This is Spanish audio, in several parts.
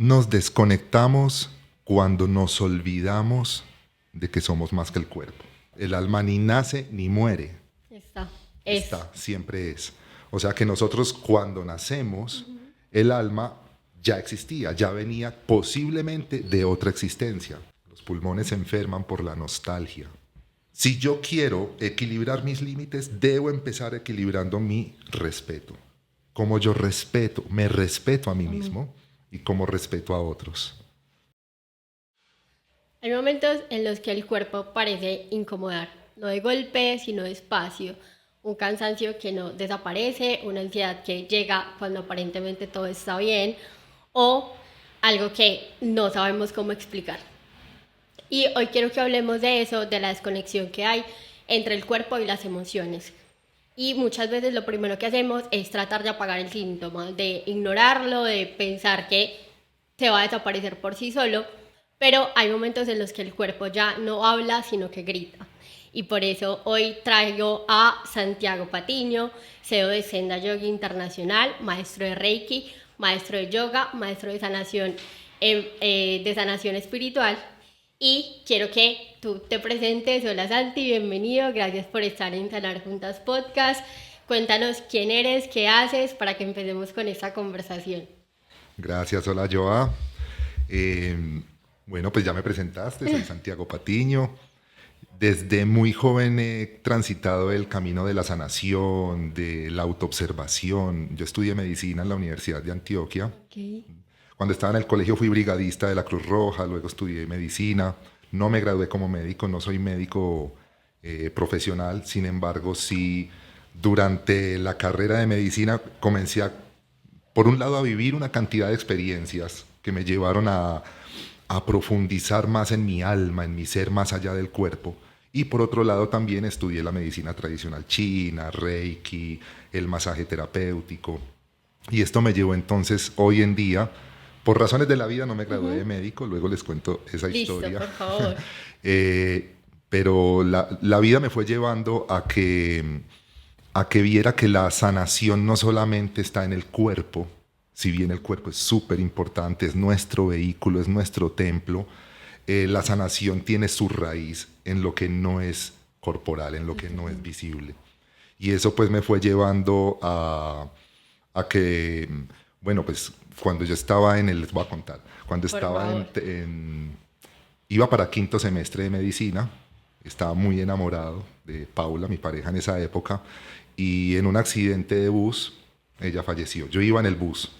Nos desconectamos cuando nos olvidamos de que somos más que el cuerpo. El alma ni nace ni muere. Está, siempre es. O sea que nosotros cuando nacemos, el alma ya existía, ya venía posiblemente de otra existencia. Los pulmones se enferman por la nostalgia. Si yo quiero equilibrar mis límites, debo empezar equilibrando mi respeto. Como yo respeto, me respeto a mí mismo y como respeto a otros. Hay momentos en los que el cuerpo parece incomodar, no de golpe, sino despacio. Un cansancio que no desaparece, una ansiedad que llega cuando aparentemente todo está bien, o algo que no sabemos cómo explicar. Y hoy quiero que hablemos de eso, de la desconexión que hay entre el cuerpo y las emociones. Y muchas veces lo primero que hacemos es tratar de apagar el síntoma, de ignorarlo, de pensar que se va a desaparecer por sí solo, pero hay momentos en los que el cuerpo ya no habla, sino que grita. Y por eso hoy traigo a Santiago Patiño, CEO de Senda Yogi Internacional, maestro de Reiki, maestro de yoga, maestro de sanación espiritual. Y quiero que tú te presentes. Hola Santi, bienvenido, gracias por estar en Sanar Juntas Podcast. Cuéntanos quién eres, qué haces, para que empecemos con esta conversación. Gracias, hola Joa. Bueno, pues ya me presentaste, soy Santiago Patiño. Desde muy joven he transitado el camino de la sanación, de la autoobservación. Yo estudié medicina en la Universidad de Antioquia. Okay. Cuando estaba en el colegio fui brigadista de la Cruz Roja, luego estudié medicina. No me gradué como médico, no soy médico profesional, sin embargo, sí, durante la carrera de medicina comencé por un lado, a vivir una cantidad de experiencias que me llevaron a profundizar más en mi alma, en mi ser más allá del cuerpo. Y por otro lado también estudié la medicina tradicional china, Reiki, el masaje terapéutico. Y esto me llevó entonces hoy en día, por razones de la vida no me gradué de médico, luego les cuento esa historia. Listo, por favor. Pero la vida me fue llevando a que viera que la sanación no solamente está en el cuerpo, si bien el cuerpo es súper importante, es nuestro vehículo, es nuestro templo, la sanación tiene su raíz en lo que no es corporal, en lo que no es visible. Y eso pues me fue llevando a que, bueno, pues cuando yo estaba les voy a contar, cuando estaba iba para quinto semestre de medicina, estaba muy enamorado de Paula, mi pareja en esa época, y en un accidente de bus, ella falleció. Yo iba en el bus,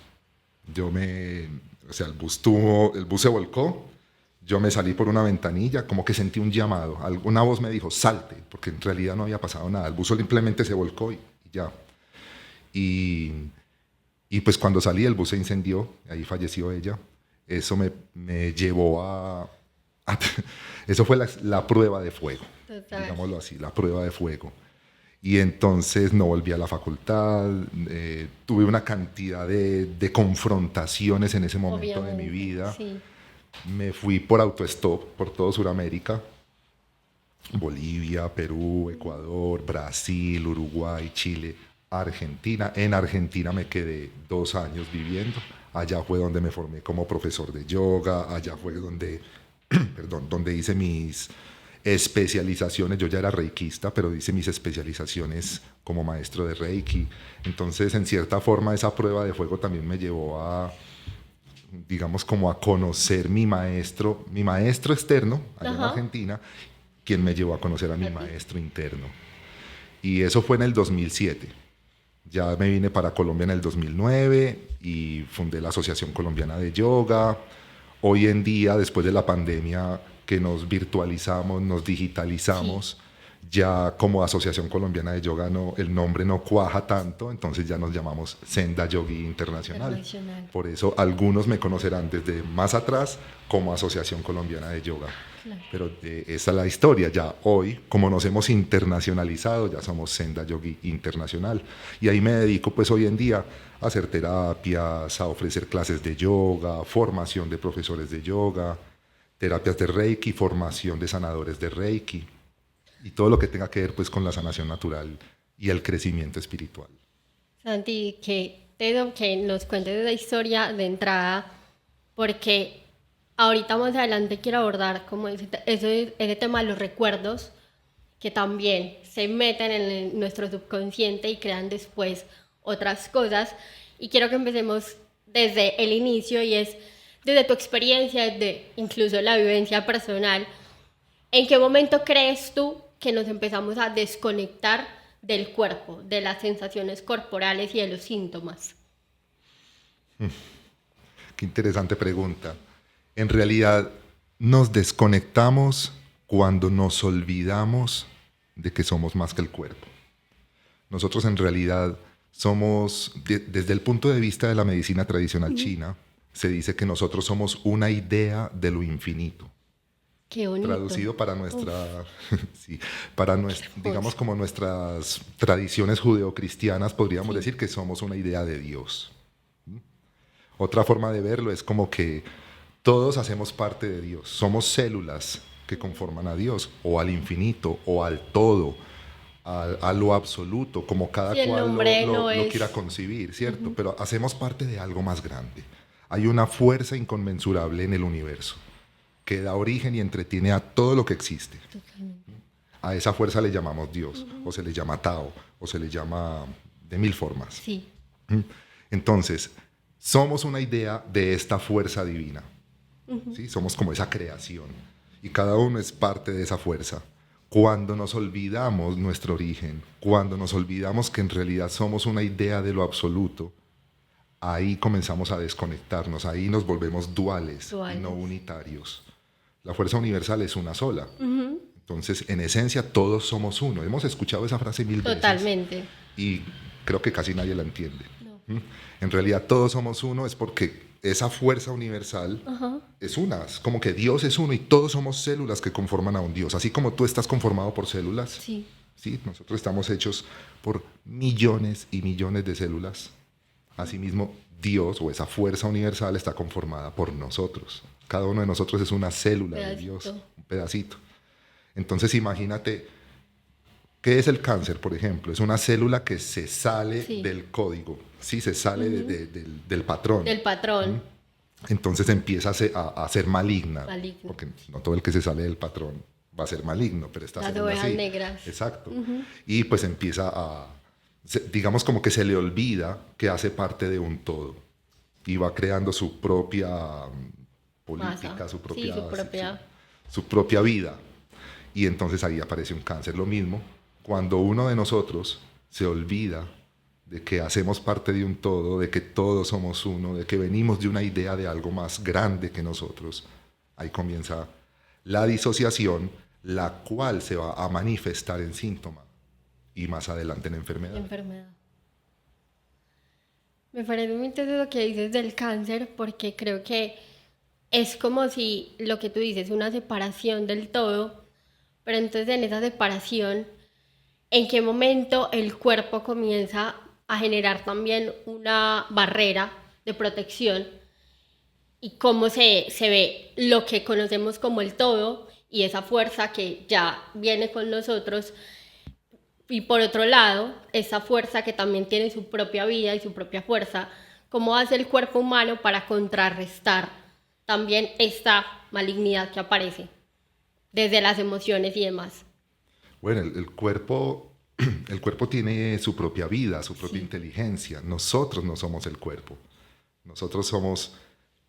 el bus se volcó, yo me salí por una ventanilla, como que sentí un llamado, alguna voz me dijo, salte, porque en realidad no había pasado nada, el bus simplemente se volcó y ya. Y pues cuando salí el bus se incendió, ahí falleció ella. Eso me llevó eso fue la prueba de fuego, Total. digámoslo así, la prueba de fuego. Y entonces no volví a la facultad, tuve una cantidad de confrontaciones en ese momento de mi vida. Sí. Me fui por autostop por todo Sudamérica, Bolivia, Perú, Ecuador, Brasil, Uruguay, Chile, Argentina. En Argentina me quedé 2 años viviendo. Allá fue donde me formé como profesor de yoga, allá fue donde, donde hice mis especializaciones. Yo ya era reikista, pero hice mis especializaciones como maestro de Reiki. Entonces, en cierta forma, esa prueba de fuego también me llevó digamos, como a conocer mi maestro externo allá en Argentina, quien me llevó a conocer a mi maestro interno. Y eso fue en el 2007. Ya me vine para Colombia en el 2009 y fundé la Asociación Colombiana de Yoga. Hoy en día, después de la pandemia, que nos virtualizamos, nos digitalizamos, ya como Asociación Colombiana de Yoga el nombre no cuaja tanto, entonces ya nos llamamos Senda Yogi Internacional. Por eso algunos me conocerán desde más atrás como Asociación Colombiana de Yoga. Claro. Pero esa es la historia. Ya hoy, como nos hemos internacionalizado, ya somos Senda Yogi Internacional. Y ahí me dedico pues hoy en día a hacer terapias, a ofrecer clases de yoga, formación de profesores de yoga, terapias de Reiki, formación de sanadores de Reiki y todo lo que tenga que ver pues con la sanación natural y el crecimiento espiritual. Santi, que nos cuentes de la historia de entrada, porque ahorita más adelante quiero abordar como ese tema de los recuerdos que también se meten en nuestro subconsciente y crean después otras cosas. Y quiero que empecemos desde el inicio y es desde tu experiencia, desde incluso la vivencia personal. ¿En qué momento crees tú que nos empezamos a desconectar del cuerpo, de las sensaciones corporales y de los síntomas? Qué interesante pregunta. En realidad, nos desconectamos cuando nos olvidamos de que somos más que el cuerpo. Nosotros en realidad somos, desde el punto de vista de la medicina tradicional china, se dice que nosotros somos una idea de lo infinito. Qué bonito. Traducido para nuestra, sí, para digamos como nuestras tradiciones judeocristianas, podríamos decir que somos una idea de Dios. Otra forma de verlo es como que todos hacemos parte de Dios. Somos células que conforman a Dios, o al infinito, o al todo, a lo absoluto, como cada cual lo quiera concebir, ¿cierto? Pero hacemos parte de algo más grande. Hay una fuerza inconmensurable en el universo que da origen y entretiene a todo lo que existe. A esa fuerza le llamamos Dios, o se le llama Tao, o se le llama de mil formas. Sí. Entonces, somos una idea de esta fuerza divina. ¿Sí? Somos como esa creación. Y cada uno es parte de esa fuerza. Cuando nos olvidamos nuestro origen, cuando nos olvidamos que en realidad somos una idea de lo absoluto, ahí comenzamos a desconectarnos, ahí nos volvemos duales. Y no unitarios. La fuerza universal es una sola. Entonces, en esencia, todos somos uno. Hemos escuchado esa frase mil veces. Totalmente. Y creo que casi nadie la entiende. No. En realidad, todos somos uno es porque esa fuerza universal es una. Es como que Dios es uno y todos somos células que conforman a un Dios. Así como tú estás conformado por células. Sí. ¿Sí? Nosotros estamos hechos por millones y millones de células. Asimismo, Dios o esa fuerza universal está conformada por nosotros. Cada uno de nosotros es una célula de Dios, un pedacito. Entonces imagínate, ¿qué es el cáncer, por ejemplo? Es una célula que se sale del código, ¿sí? Se sale del patrón. Del patrón. Entonces empieza a ser maligna, porque no todo el que se sale del patrón va a ser maligno, pero esta célula ovejas negras. Exacto. Y pues empieza digamos como que se le olvida que hace parte de un todo y va creando su propia política, su propia vida. Y entonces ahí aparece un cáncer. Lo mismo, cuando uno de nosotros se olvida de que hacemos parte de un todo, de que todos somos uno, de que venimos de una idea de algo más grande que nosotros, ahí comienza la disociación, la cual se va a manifestar en síntoma y más adelante en enfermedad. Me parece muy interesante lo que dices del cáncer, porque creo que es como si lo que tú dices, una separación del todo, pero entonces en esa separación, ¿en qué momento el cuerpo comienza a generar también una barrera de protección? Y cómo se ve lo que conocemos como el todo y esa fuerza que ya viene con nosotros. Y por otro lado, esa fuerza que también tiene su propia vida y su propia fuerza, ¿cómo hace el cuerpo humano para contrarrestar también esta malignidad que aparece desde las emociones y demás? Bueno, el cuerpo tiene su propia vida, su propia inteligencia. Nosotros no somos el cuerpo. Nosotros somos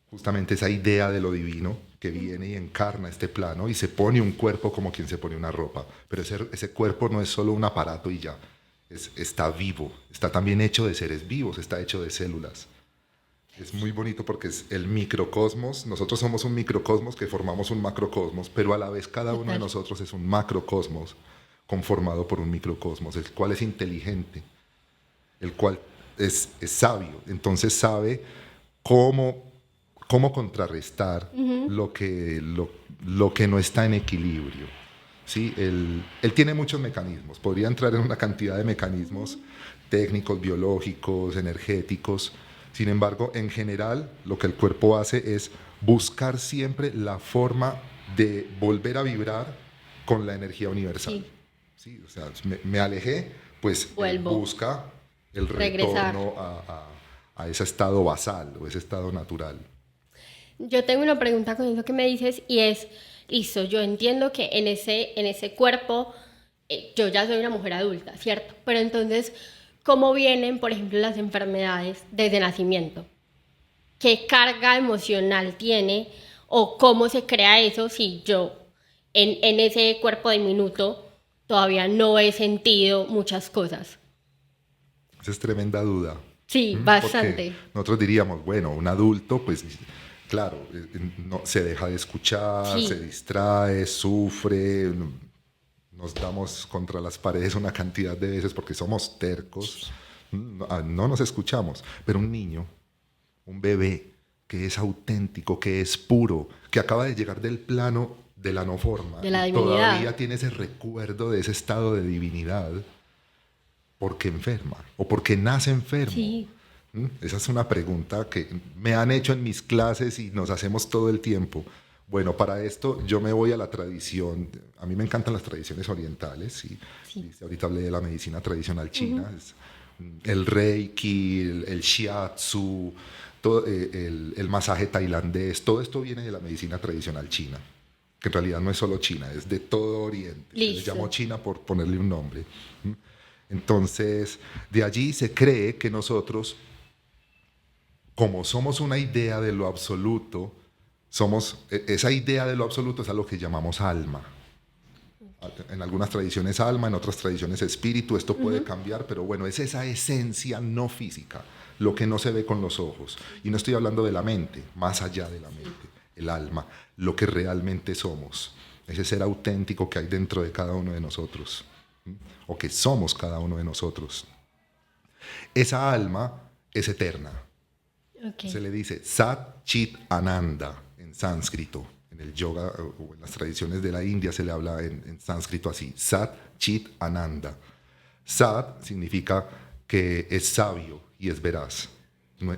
justamente esa idea de lo divino que viene y encarna este plano y se pone un cuerpo como quien se pone una ropa. Pero ese cuerpo no es solo un aparato y ya. Está vivo, está también hecho de seres vivos, está hecho de células. Es muy bonito porque es el microcosmos. Nosotros somos un microcosmos que formamos un macrocosmos, pero a la vez cada uno de nosotros es un macrocosmos conformado por un microcosmos, el cual es inteligente, el cual es sabio. Entonces sabe cómo contrarrestar lo que no está en equilibrio. ¿Sí? Él tiene muchos mecanismos, podría entrar en una cantidad de mecanismos técnicos, biológicos, energéticos. Sin embargo, en general, lo que el cuerpo hace es buscar siempre la forma de volver a vibrar con la energía universal. ¿Sí? O sea, me alejé, pues busca el retorno a ese estado basal o ese estado natural. Yo tengo una pregunta con eso que me dices y es, listo, yo entiendo que en ese cuerpo yo ya soy una mujer adulta, ¿cierto? Pero entonces, ¿cómo vienen, por ejemplo, las enfermedades desde nacimiento? ¿Qué carga emocional tiene o cómo se crea eso si yo en ese cuerpo diminuto todavía no he sentido muchas cosas? Esa es tremenda duda. Sí, Porque bastante. nosotros diríamos, bueno, un adulto, pues claro, no, se deja de escuchar, se Sí, distrae, sufre, nos damos contra las paredes una cantidad de veces porque somos tercos, no nos escuchamos. Pero un niño, un bebé que es auténtico, que es puro, que acaba de llegar del plano de la no forma de y la divinidad. todavía tiene ese recuerdo de ese estado de divinidad, porque enferma o porque nace enfermo. Sí, Esa es una pregunta que me han hecho en mis clases y nos hacemos todo el tiempo. Bueno, para esto yo me voy a la tradición. A mí me encantan las tradiciones orientales. sí. Ahorita hablé de la medicina tradicional china. El reiki, el shiatsu, todo, el masaje tailandés. Todo esto viene de la medicina tradicional china, que en realidad no es solo China, es de todo Oriente. Se les llamó Listo. China por ponerle un nombre. Entonces, de allí se cree que nosotros, como somos una idea de lo absoluto, esa idea de lo absoluto es a lo que llamamos alma. En algunas tradiciones alma, en otras tradiciones espíritu, esto puede cambiar, pero bueno, es esa esencia no física, lo que no se ve con los ojos. Y no estoy hablando de la mente, más allá de la mente, el alma, lo que realmente somos, ese ser auténtico que hay dentro de cada uno de nosotros, o que somos cada uno de nosotros. Esa alma es eterna. Ok. Se le dice Sat Chit Ananda en sánscrito. En el yoga o en las tradiciones de la India se le habla en sánscrito así, Sat Chit Ananda. Sat significa que es sabio y es veraz.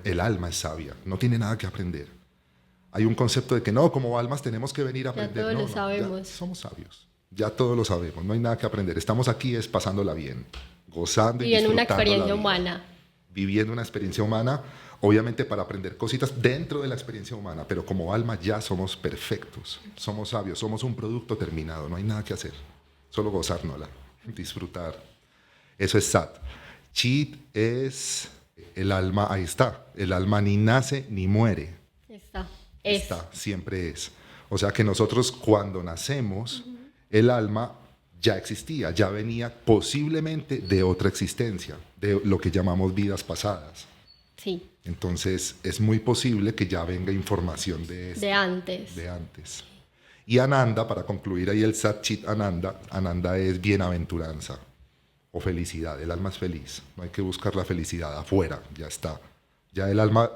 El alma es sabia, no tiene nada que aprender. Hay un concepto de que no, como almas tenemos que venir a Ya aprender. todos lo No, ya sabemos. somos sabios. Ya todo lo sabemos, no hay nada que aprender. Estamos aquí es pasándola bien, gozando y Y en una disfrutando la experiencia vida, humana. viviendo una experiencia humana, obviamente para aprender cositas dentro de la experiencia humana, pero como alma ya somos perfectos, somos sabios, somos un producto terminado, no hay nada que hacer, solo gozárnosla, disfrutar. Eso es Sat. Chit es el alma, ahí está, el alma ni nace ni muere, Está. está, siempre es. O sea que nosotros cuando nacemos, el alma ya existía, ya venía posiblemente de otra existencia, de lo que llamamos vidas pasadas. Sí, Entonces es muy posible que ya venga información de antes. de antes. Y Ananda, para concluir ahí el Sat Chit Ananda, Ananda es bienaventuranza o felicidad, el alma es feliz, no hay que buscar la felicidad afuera, ya está. Ya el alma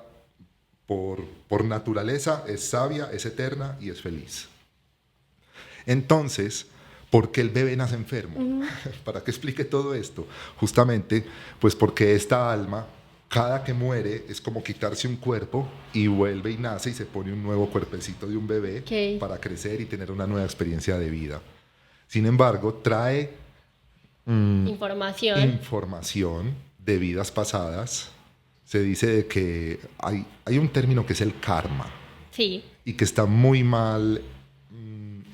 por naturaleza es sabia, es eterna y es feliz. Entonces, ¿por qué el bebé nace enfermo? Para que explique todo esto. Justamente, pues porque esta alma, cada que muere, es como quitarse un cuerpo y vuelve y nace y se pone un nuevo cuerpecito de un bebé Ok. para crecer y tener una nueva experiencia de vida. Sin embargo, trae Información. información de vidas pasadas. Se dice de que hay un término que es el karma Sí. y que está muy mal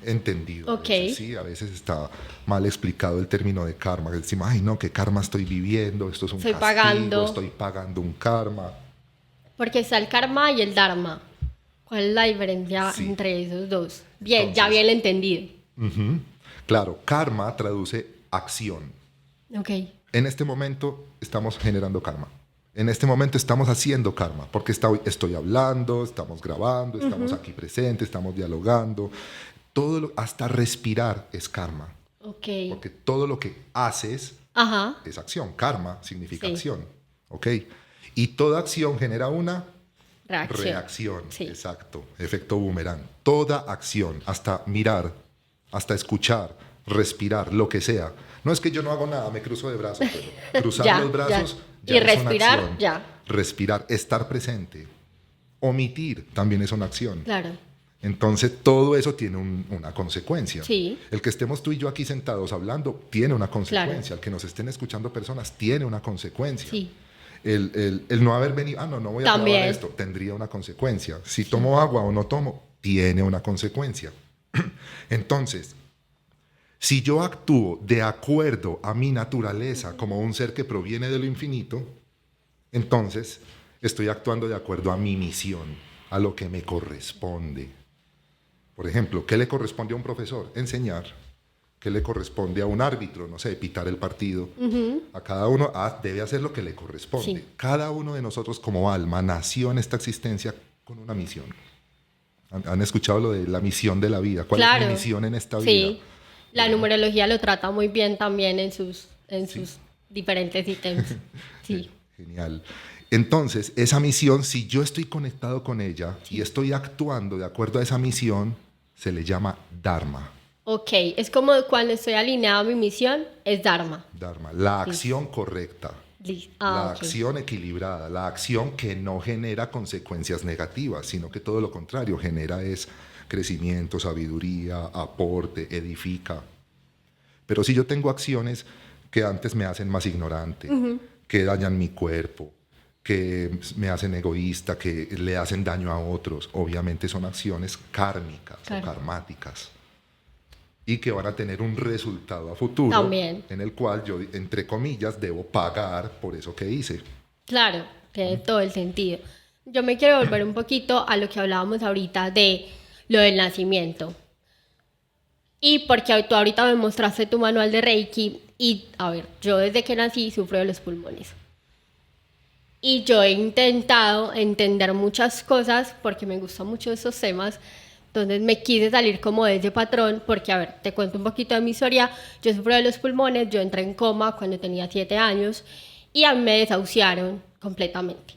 entendido. Ok. A veces está mal explicado el término de karma. Que decimos, ay, no, ¿qué karma estoy viviendo? Esto es un Estoy castigo, pagando. estoy pagando un karma. Porque está el karma y el dharma. ¿Cuál es la diferencia Sí. entre esos dos? Bien, ya Entonces, bien entendido. Claro, karma traduce acción. Ok. En este momento estamos generando karma. En este momento estamos haciendo karma, porque estoy hablando, estamos grabando, estamos aquí presentes, estamos dialogando. Hasta respirar es karma, Ok. porque todo lo que haces Ajá. es acción. Karma significa Sí. acción, ¿ok? Y toda acción genera una Reacción. reacción, Sí. exacto, efecto boomerang. Toda acción, hasta mirar, hasta escuchar, respirar, lo que sea. No es que yo no hago nada, me cruzo de brazos, pero cruzar Ya, los brazos ya. ya Y es una respirar, acción. ya. Respirar, estar presente. Omitir también es una acción. Claro. Entonces todo eso tiene una consecuencia. Sí. El que estemos tú y yo aquí sentados hablando tiene una consecuencia. Claro. El que nos estén escuchando personas tiene una consecuencia. Sí. El no haber venido, no voy a probar También. esto, tendría una consecuencia. Si tomo agua o no tomo, tiene una consecuencia. Entonces, si yo actúo de acuerdo a mi naturaleza como un ser que proviene de lo infinito, entonces estoy actuando de acuerdo a mi misión, a lo que me corresponde. Por ejemplo, ¿qué le corresponde a un profesor? Enseñar. ¿Qué le corresponde a un árbitro? No sé, pitar el partido. A cada uno debe hacer lo que le corresponde. Sí. Cada uno de nosotros como alma nació en esta existencia con una misión. ¿Han escuchado lo de la misión de la vida? ¿Cuál es mi misión en esta vida? Sí, la numerología lo trata muy bien también en sus diferentes ítems. Sí. Genial. Entonces, esa misión, si yo estoy conectado con ella y estoy actuando de acuerdo a esa misión, se le llama Dharma. Ok, es como cuando estoy alineado a mi misión, es Dharma. Dharma, la acción correcta, la acción equilibrada, la acción que no genera consecuencias negativas, sino que todo lo contrario, genera es crecimiento, sabiduría, aporte, edifica. Pero si yo tengo acciones que antes me hacen más ignorante, que dañan mi cuerpo, que me hacen egoísta, que le hacen daño a otros, obviamente son acciones kármicas o karmáticas. Y que van a tener un resultado a futuro también, en el cual yo, entre comillas, debo pagar por eso que hice. Claro, tiene todo el sentido. Yo me quiero volver un poquito a lo que hablábamos ahorita de lo del nacimiento. Y porque tú ahorita me mostraste tu manual de Reiki y, a ver, yo desde que nací sufro de los pulmones. Y yo he intentado entender muchas cosas porque me gustan mucho esos temas. Entonces me quise salir como de ese patrón porque, a ver, te cuento un poquito de mi historia. Yo sufro de los pulmones, yo entré en coma cuando tenía 7 años y a mí me desahuciaron completamente.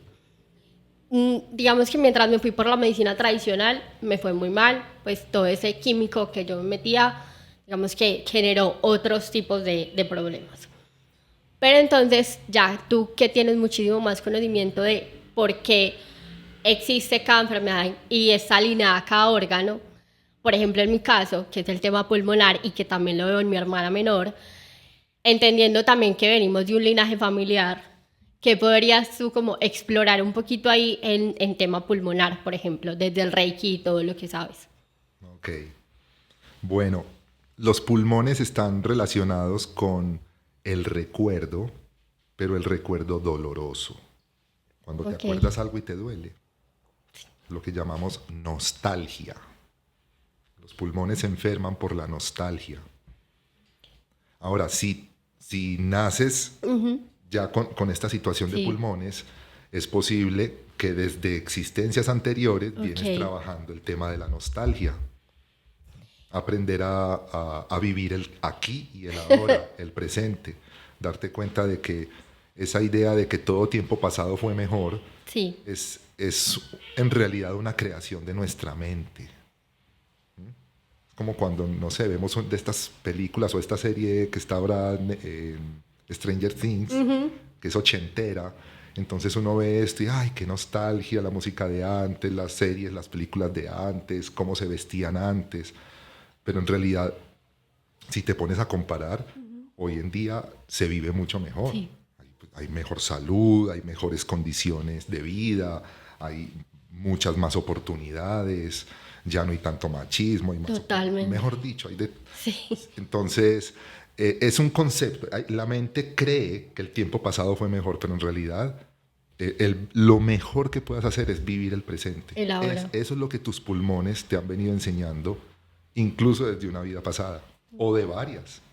Digamos que mientras me fui por la medicina tradicional, me fue muy mal, pues todo ese químico que yo me metía, digamos que generó otros tipos de problemas. Pero entonces, ya tú que tienes muchísimo más conocimiento de por qué existe cada enfermedad y está alineada a cada órgano, por ejemplo en mi caso, que es el tema pulmonar y que también lo veo en mi hermana menor, entendiendo también que venimos de un linaje familiar, ¿qué podrías tú como explorar un poquito ahí en tema pulmonar, por ejemplo, desde el Reiki y todo lo que sabes? Ok. Bueno, los pulmones están relacionados con el recuerdo, pero el recuerdo doloroso. Cuando te acuerdas algo y te duele. Lo que llamamos nostalgia. Los pulmones se enferman por la nostalgia. Ahora, si naces ya con esta situación de pulmones, es posible que desde existencias anteriores vienes trabajando el tema de la nostalgia. Aprender a vivir el aquí y el ahora, el presente. Darte cuenta de que esa idea de que todo tiempo pasado fue mejor es en realidad una creación de nuestra mente. Como cuando, no sé, vemos de estas películas o esta serie que está ahora en Stranger Things, que es ochentera. Entonces uno ve esto y ¡ay, qué nostalgia! La música de antes, las series, las películas de antes, cómo se vestían antes. Pero en realidad, si te pones a comparar, hoy en día se vive mucho mejor. Sí. Hay mejor salud, hay mejores condiciones de vida, hay muchas más oportunidades, ya no hay tanto machismo. Hay más Totalmente. Mejor dicho, hay de... Sí. Entonces, es un concepto. La mente cree que el tiempo pasado fue mejor, pero en realidad lo mejor que puedas hacer es vivir el presente. El ahora. Eso es lo que tus pulmones te han venido enseñando, incluso desde una vida pasada, o de varias.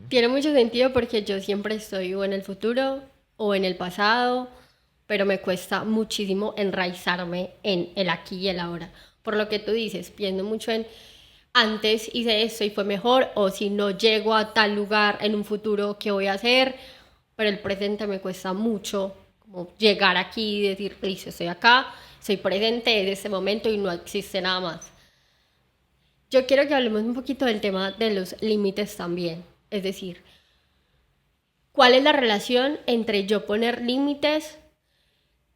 Tiene mucho sentido porque yo siempre estoy o en el futuro o en el pasado, pero me cuesta muchísimo enraizarme en el aquí y el ahora. Por lo que tú dices, pienso mucho en antes hice esto y fue mejor, o si no llego a tal lugar en un futuro, ¿qué voy a hacer? Pero el presente me cuesta mucho como llegar aquí y decir, listo, estoy acá, soy presente en este momento y no existe nada más. Yo quiero que hablemos un poquito del tema de los límites también. Es decir, ¿cuál es la relación entre yo poner límites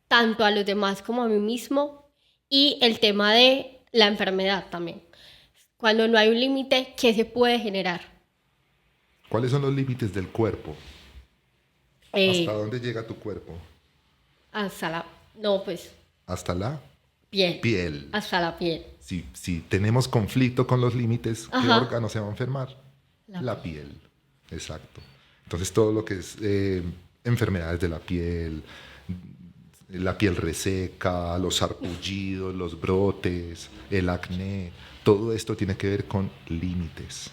tanto a los demás como a mí mismo y el tema de la enfermedad también? Cuando no hay un límite, ¿qué se puede generar? ¿Cuáles son los límites del cuerpo? ¿Hasta dónde llega tu cuerpo? Hasta la... No, pues hasta la piel. piel. Hasta la piel. Si tenemos conflicto con los límites, ¿qué Ajá. órgano se va a enfermar? La La piel. Exacto. Entonces todo lo que es enfermedades de la piel reseca, los sarpullidos, los brotes, el acné, todo esto tiene que ver con límites.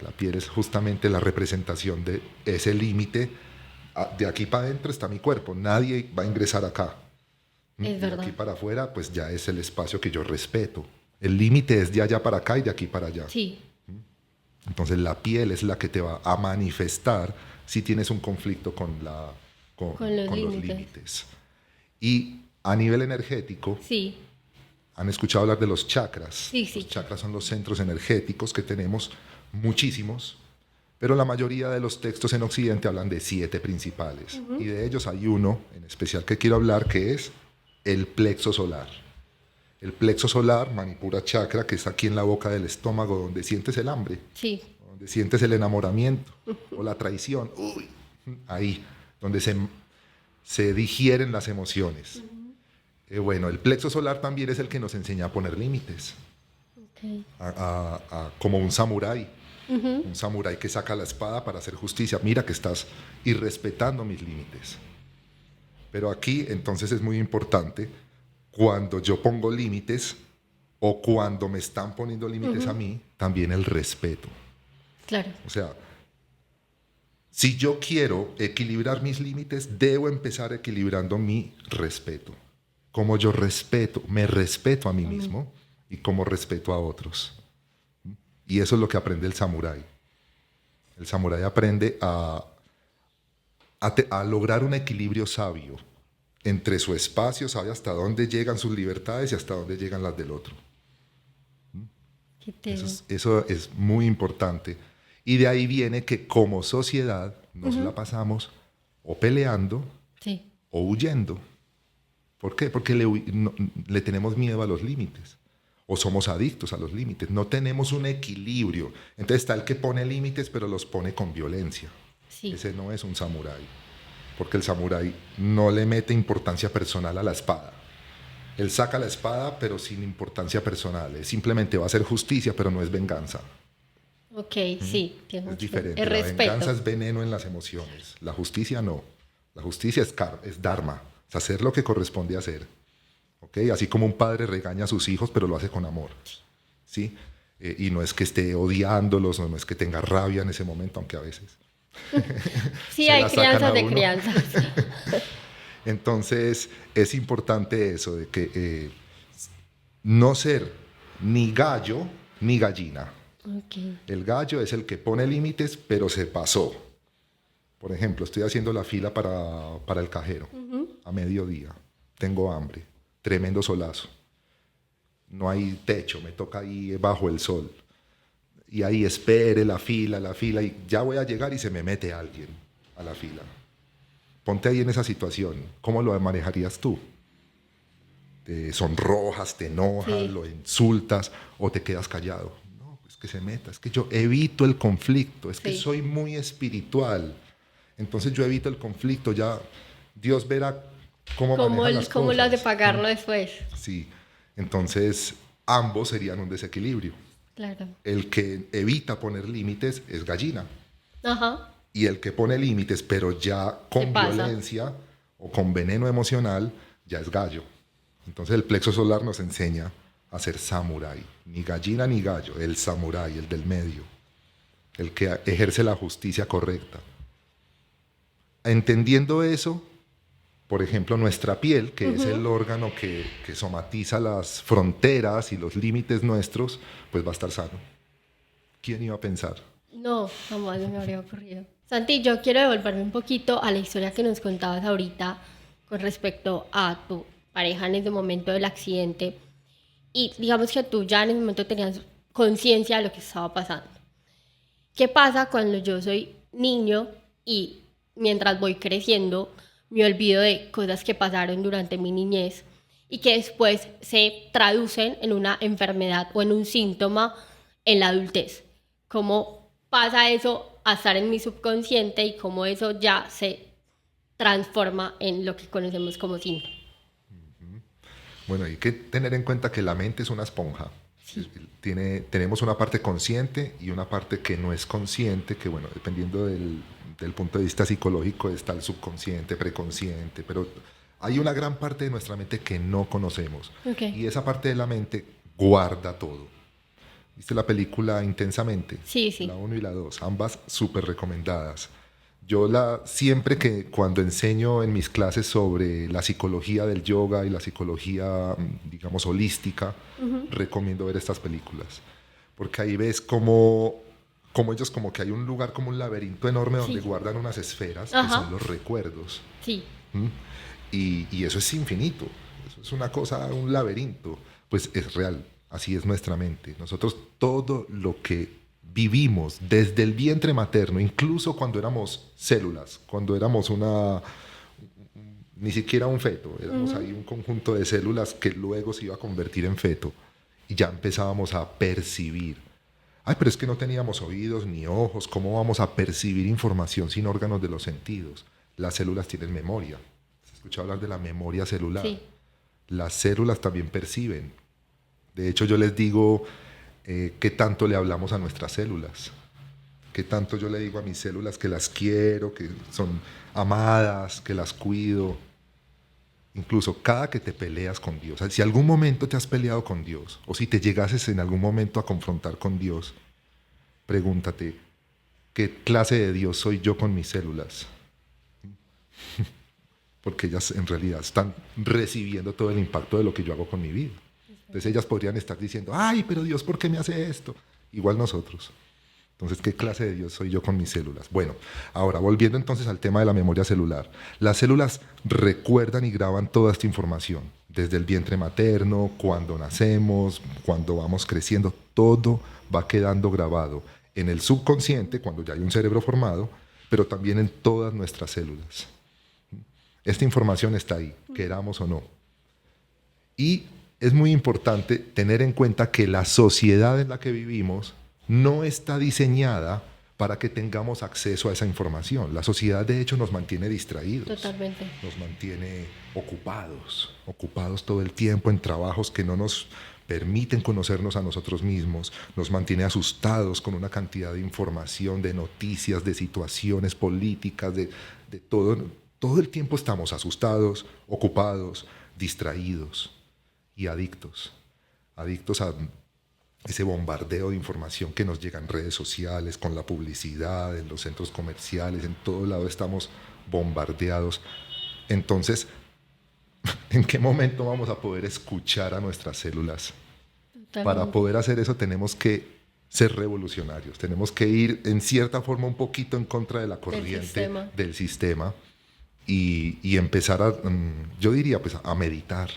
La piel es justamente la representación de ese límite. De aquí para adentro está mi cuerpo, nadie va a ingresar acá. Es De verdad. aquí para afuera, pues ya es el espacio que yo respeto. El límite es de allá para acá y de aquí para allá. Sí. Entonces la piel es la que te va a manifestar si tienes un conflicto con Con los los límites. límites. Y a nivel energético, Sí. ¿han escuchado hablar de los chakras? Sí, sí. Los chakras son los centros energéticos que tenemos, muchísimos, pero la mayoría de los textos en Occidente hablan de 7 principales. Y de ellos hay uno en especial que quiero hablar, que es el plexo solar. El plexo solar, Manipura Chakra, que está aquí en la boca del estómago, donde sientes el hambre, Sí. donde sientes el enamoramiento o la traición. Uy, ahí, donde se digieren las emociones. Bueno, el plexo solar también es el que nos enseña a poner límites, Ok. como un samurái. Un samurái que saca la espada para hacer justicia. Mira que estás irrespetando mis límites. Pero aquí entonces es muy importante cuando yo pongo límites o cuando me están poniendo límites a mí, también el respeto. Claro. O sea, si yo quiero equilibrar mis límites, debo empezar equilibrando mi respeto. Como yo respeto, me respeto a mí mismo y como respeto a otros. Y eso es lo que aprende el samurái. El samurái aprende a lograr un equilibrio sabio entre su espacio, sabe hasta dónde llegan sus libertades y hasta dónde llegan las del otro. Qué teso. Eso es muy importante. Y de ahí viene que como sociedad nos la pasamos o peleando Sí. o huyendo. ¿Por qué? Porque le tenemos miedo a los límites. O somos adictos a los límites. No tenemos un equilibrio. Entonces está el que pone límites, pero los pone con violencia. Sí. Ese no es un samurái. Porque el samurái no le mete importancia personal a la espada. Él saca la espada, pero sin importancia personal. Él simplemente va a hacer justicia, pero no es venganza. Ok, sí. Tiene Es mucho diferente. el La respeto. venganza es veneno en las emociones. La justicia no. La justicia es dharma. Es hacer lo que corresponde hacer. ¿Okay? Así como un padre regaña a sus hijos, pero lo hace con amor. ¿Sí? Y no es que esté odiándolos, no es que tenga rabia en ese momento, aunque a veces. Sí, se hay la sacan crianzas a de uno. crianzas. Entonces, es importante eso, de que no ser ni gallo ni gallina. Ok. El gallo es el que pone límites, pero se pasó. Por ejemplo, estoy haciendo la fila para el cajero a mediodía. Tengo hambre. Tremendo solazo. No hay techo, me toca ahí bajo el sol. Y ahí espere la fila, y ya voy a llegar y se me mete alguien a la fila. Ponte ahí en esa situación. ¿Cómo lo manejarías tú? Te sonrojas, te enojas, Sí. lo insultas o te quedas callado. No, es que se meta. Es que yo evito el conflicto. Es que Sí. soy muy espiritual. Entonces yo evito el conflicto. Ya Dios verá cómo maneja las ¿Cómo cosas. lo hace pagarlo después? Sí. Entonces ambos serían un desequilibrio. Claro. El que evita poner límites es gallina. Ajá. Y el que pone límites, pero ya Se con pasa. violencia o con veneno emocional, ya es gallo. Entonces el plexo solar nos enseña a ser samurái. Ni gallina ni gallo, el samurái, el del medio. El que ejerce la justicia correcta. Entendiendo eso, por ejemplo, nuestra piel, que es el órgano que somatiza las fronteras y los límites nuestros, pues va a estar sano. ¿Quién iba a pensar? No, jamás me habría ocurrido. Santi, yo quiero devolverme un poquito a la historia que nos contabas ahorita con respecto a tu pareja en ese momento del accidente. Y digamos que tú ya en ese momento tenías conciencia de lo que estaba pasando. ¿Qué pasa cuando yo soy niño y mientras voy creciendo me olvido de cosas que pasaron durante mi niñez y que después se traducen en una enfermedad o en un síntoma en la adultez? ¿Cómo pasa eso a estar en mi subconsciente y cómo eso ya se transforma en lo que conocemos como síntoma. Bueno, hay que tener en cuenta que la mente es una esponja. Sí. Tenemos una parte consciente y una parte que no es consciente, que bueno, dependiendo del punto de vista psicológico está el subconsciente, preconsciente, pero hay una gran parte de nuestra mente que no conocemos. Okay. Y esa parte de la mente guarda todo. ¿Viste la película Intensamente? Sí, sí. La 1 y la 2, ambas súper recomendadas. Yo siempre que cuando enseño en mis clases sobre la psicología del yoga y la psicología, digamos, holística, recomiendo ver estas películas. Porque ahí ves como ellos como que hay un lugar como un laberinto enorme donde guardan unas esferas que son los recuerdos. Sí. ¿Mm? Y eso es infinito. Eso es una cosa, un laberinto. Pues es real. Así es nuestra mente. Nosotros todo lo que vivimos desde el vientre materno, incluso cuando éramos células, cuando éramos ni siquiera un feto, éramos ahí un conjunto de células que luego se iba a convertir en feto y ya empezábamos a percibir. Ay, pero es que no teníamos oídos ni ojos, ¿cómo vamos a percibir información sin órganos de los sentidos? Las células tienen memoria. ¿Se escucha hablar de la memoria celular? Sí. Las células también perciben. De hecho, yo les digo qué tanto le hablamos a nuestras células, qué tanto yo le digo a mis células que las quiero, que son amadas, que las cuido. Incluso cada que te peleas con Dios, si algún momento te has peleado con Dios, o si te llegases en algún momento a confrontar con Dios, pregúntate, ¿qué clase de Dios soy yo con mis células? Porque ellas en realidad están recibiendo todo el impacto de lo que yo hago con mi vida. Entonces ellas podrían estar diciendo, ay, pero Dios, ¿por qué me hace esto? Igual nosotros. Entonces, ¿qué clase de Dios soy yo con mis células? Bueno, ahora, volviendo entonces al tema de la memoria celular. Las células recuerdan y graban toda esta información, desde el vientre materno, cuando nacemos, cuando vamos creciendo, todo va quedando grabado en el subconsciente, cuando ya hay un cerebro formado, pero también en todas nuestras células. Esta información está ahí, queramos o no. Y es muy importante tener en cuenta que la sociedad en la que vivimos no está diseñada para que tengamos acceso a esa información. La sociedad, de hecho, nos mantiene distraídos. Totalmente. Nos mantiene ocupados todo el tiempo en trabajos que no nos permiten conocernos a nosotros mismos. Nos mantiene asustados con una cantidad de información, de noticias, de situaciones políticas, de todo. Todo el tiempo estamos asustados, ocupados, distraídos y adictos a ese bombardeo de información que nos llega en redes sociales, con la publicidad, en los centros comerciales, en todo lado estamos bombardeados. Entonces, ¿en qué momento vamos a poder escuchar a nuestras células? Totalmente. Para poder hacer eso tenemos que ser revolucionarios, tenemos que ir en cierta forma un poquito en contra de la corriente del sistema y empezar yo diría, pues, a meditar,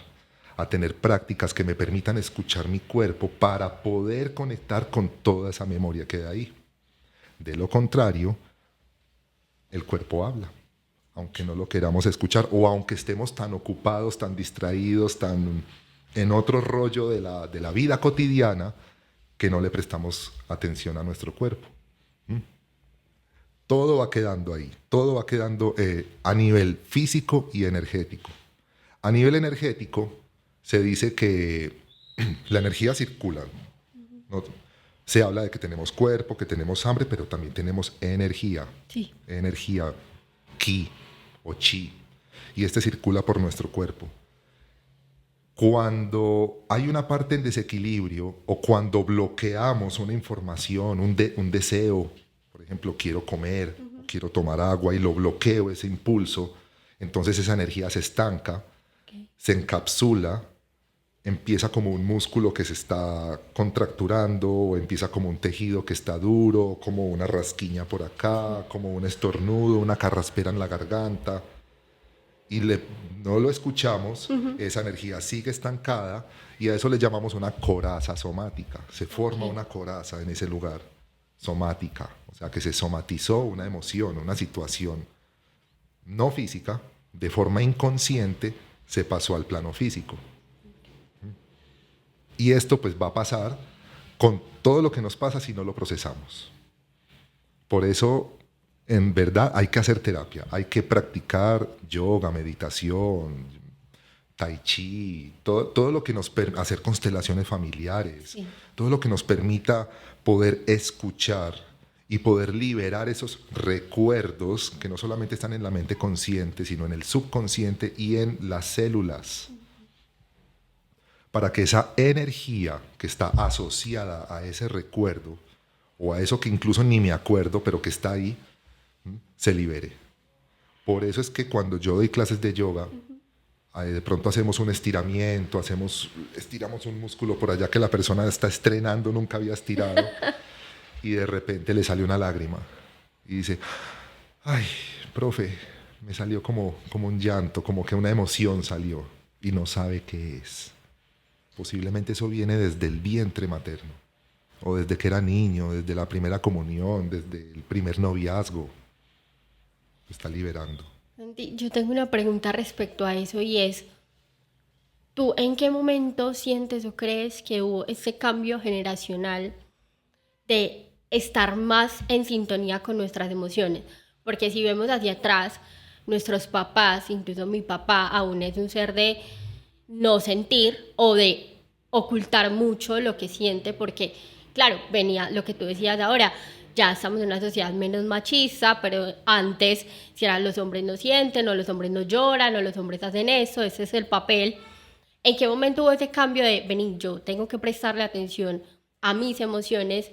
a tener prácticas que me permitan escuchar mi cuerpo para poder conectar con toda esa memoria que hay ahí. De lo contrario, el cuerpo habla, aunque no lo queramos escuchar o aunque estemos tan ocupados, tan distraídos, tan en otro rollo de la vida cotidiana que no le prestamos atención a nuestro cuerpo. Todo va quedando ahí, todo va quedando a nivel físico y energético. A nivel energético, se dice que la energía circula, ¿no? Se habla de que tenemos cuerpo, que tenemos hambre, pero también tenemos energía. Sí. Energía, ki o chi. Y este circula por nuestro cuerpo. Cuando hay una parte en desequilibrio o cuando bloqueamos una información, un deseo, por ejemplo, quiero comer, quiero tomar agua y lo bloqueo, ese impulso, entonces esa energía se estanca, se encapsula, empieza como un músculo que se está contracturando, o empieza como un tejido que está duro, como una rasquiña por acá, como un estornudo, una carraspera en la garganta, y no lo escuchamos, esa energía sigue estancada, y a eso le llamamos una coraza somática. Se forma una coraza en ese lugar, somática, o sea que se somatizó una emoción, una situación no física, de forma inconsciente se pasó al plano físico. Y esto pues va a pasar con todo lo que nos pasa si no lo procesamos. Por eso En verdad hay que hacer terapia, hay que practicar yoga, meditación, tai chi, todo lo que nos permita hacer constelaciones familiares, Sí. todo lo que nos permita poder escuchar y poder liberar esos recuerdos que no solamente están en la mente consciente, sino en el subconsciente y en las células, para que esa energía que está asociada a ese recuerdo o a eso que incluso ni me acuerdo, pero que está ahí, se libere. Por eso es que cuando yo doy clases de yoga, de pronto hacemos un estiramiento, estiramos un músculo por allá que la persona está estrenando, nunca había estirado, y de repente le sale una lágrima y dice, ay, profe, me salió como un llanto, como que una emoción salió y no sabe qué es. Posiblemente eso viene desde el vientre materno, o desde que era niño, desde la primera comunión, desde el primer noviazgo. Se está liberando. Santi, yo tengo una pregunta respecto a eso y es, ¿tú en qué momento sientes o crees que hubo ese cambio generacional de estar más en sintonía con nuestras emociones? Porque si vemos hacia atrás, nuestros papás, incluso mi papá, aún es un ser de no sentir o de ocultar mucho lo que siente, porque, claro, venía lo que tú decías ahora, ya estamos en una sociedad menos machista, pero antes, si eran los hombres no sienten, o los hombres no lloran, o los hombres hacen eso, ese es el papel. ¿En qué momento hubo ese cambio de, vení, yo tengo que prestarle atención a mis emociones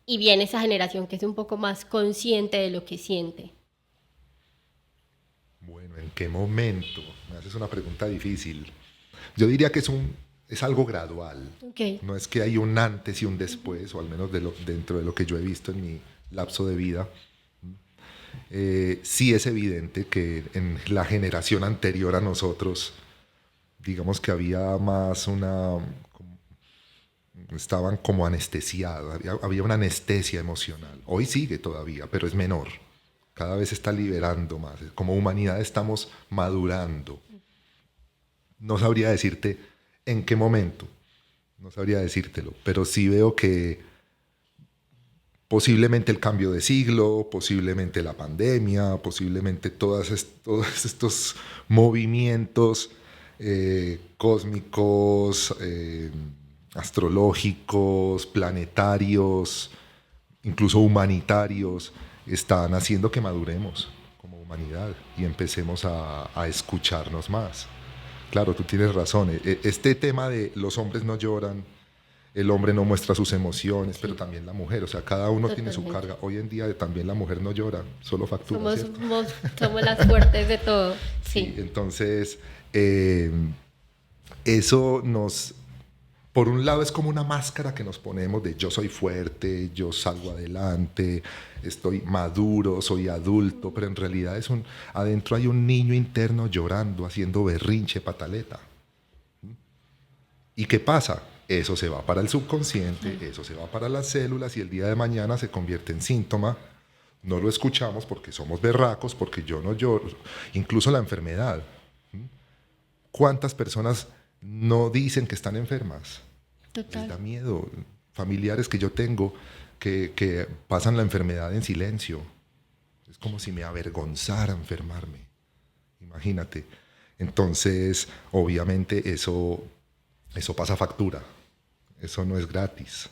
y viene esa generación que es un poco más consciente de lo que siente? Bueno, ¿en qué momento? Me haces una pregunta difícil. Yo diría que es algo gradual. Ok. No es que hay un antes y un después, o al menos dentro de lo que yo he visto en mi lapso de vida. Sí es evidente que en la generación anterior a nosotros, digamos que había más estaban como anestesiados, había una anestesia emocional. Hoy sigue todavía, pero es menor. Cada vez se está liberando más. Como humanidad estamos madurando. No sabría decirte en qué momento, no sabría decírtelo, pero sí veo que posiblemente el cambio de siglo, posiblemente la pandemia, posiblemente todos estos movimientos cósmicos, astrológicos, planetarios, incluso humanitarios, están haciendo que maduremos como humanidad y empecemos a escucharnos más. Claro, tú tienes razón. Este tema de los hombres no lloran, el hombre no muestra sus emociones, pero también la mujer. O sea, cada uno tiene su Totalmente. carga. Hoy en día también la mujer no llora, solo factura, Somos, ¿cierto? somos las fuertes de todo. Sí, Sí. entonces eso nos, por un lado es como una máscara que nos ponemos de yo soy fuerte, yo salgo adelante, estoy maduro, soy adulto, pero en realidad adentro hay un niño interno llorando, haciendo berrinche, pataleta. ¿Y qué pasa? Eso se va para el subconsciente, eso se va para las células y el día de mañana se convierte en síntoma. No lo escuchamos porque somos berracos, porque yo no lloro. Incluso la enfermedad. ¿Cuántas personas no dicen que están enfermas? Les Total. da miedo. Familiares que yo tengo que pasan la enfermedad en silencio. Es como si me avergonzara enfermarme. Imagínate. Entonces, obviamente eso pasa factura. Eso no es gratis.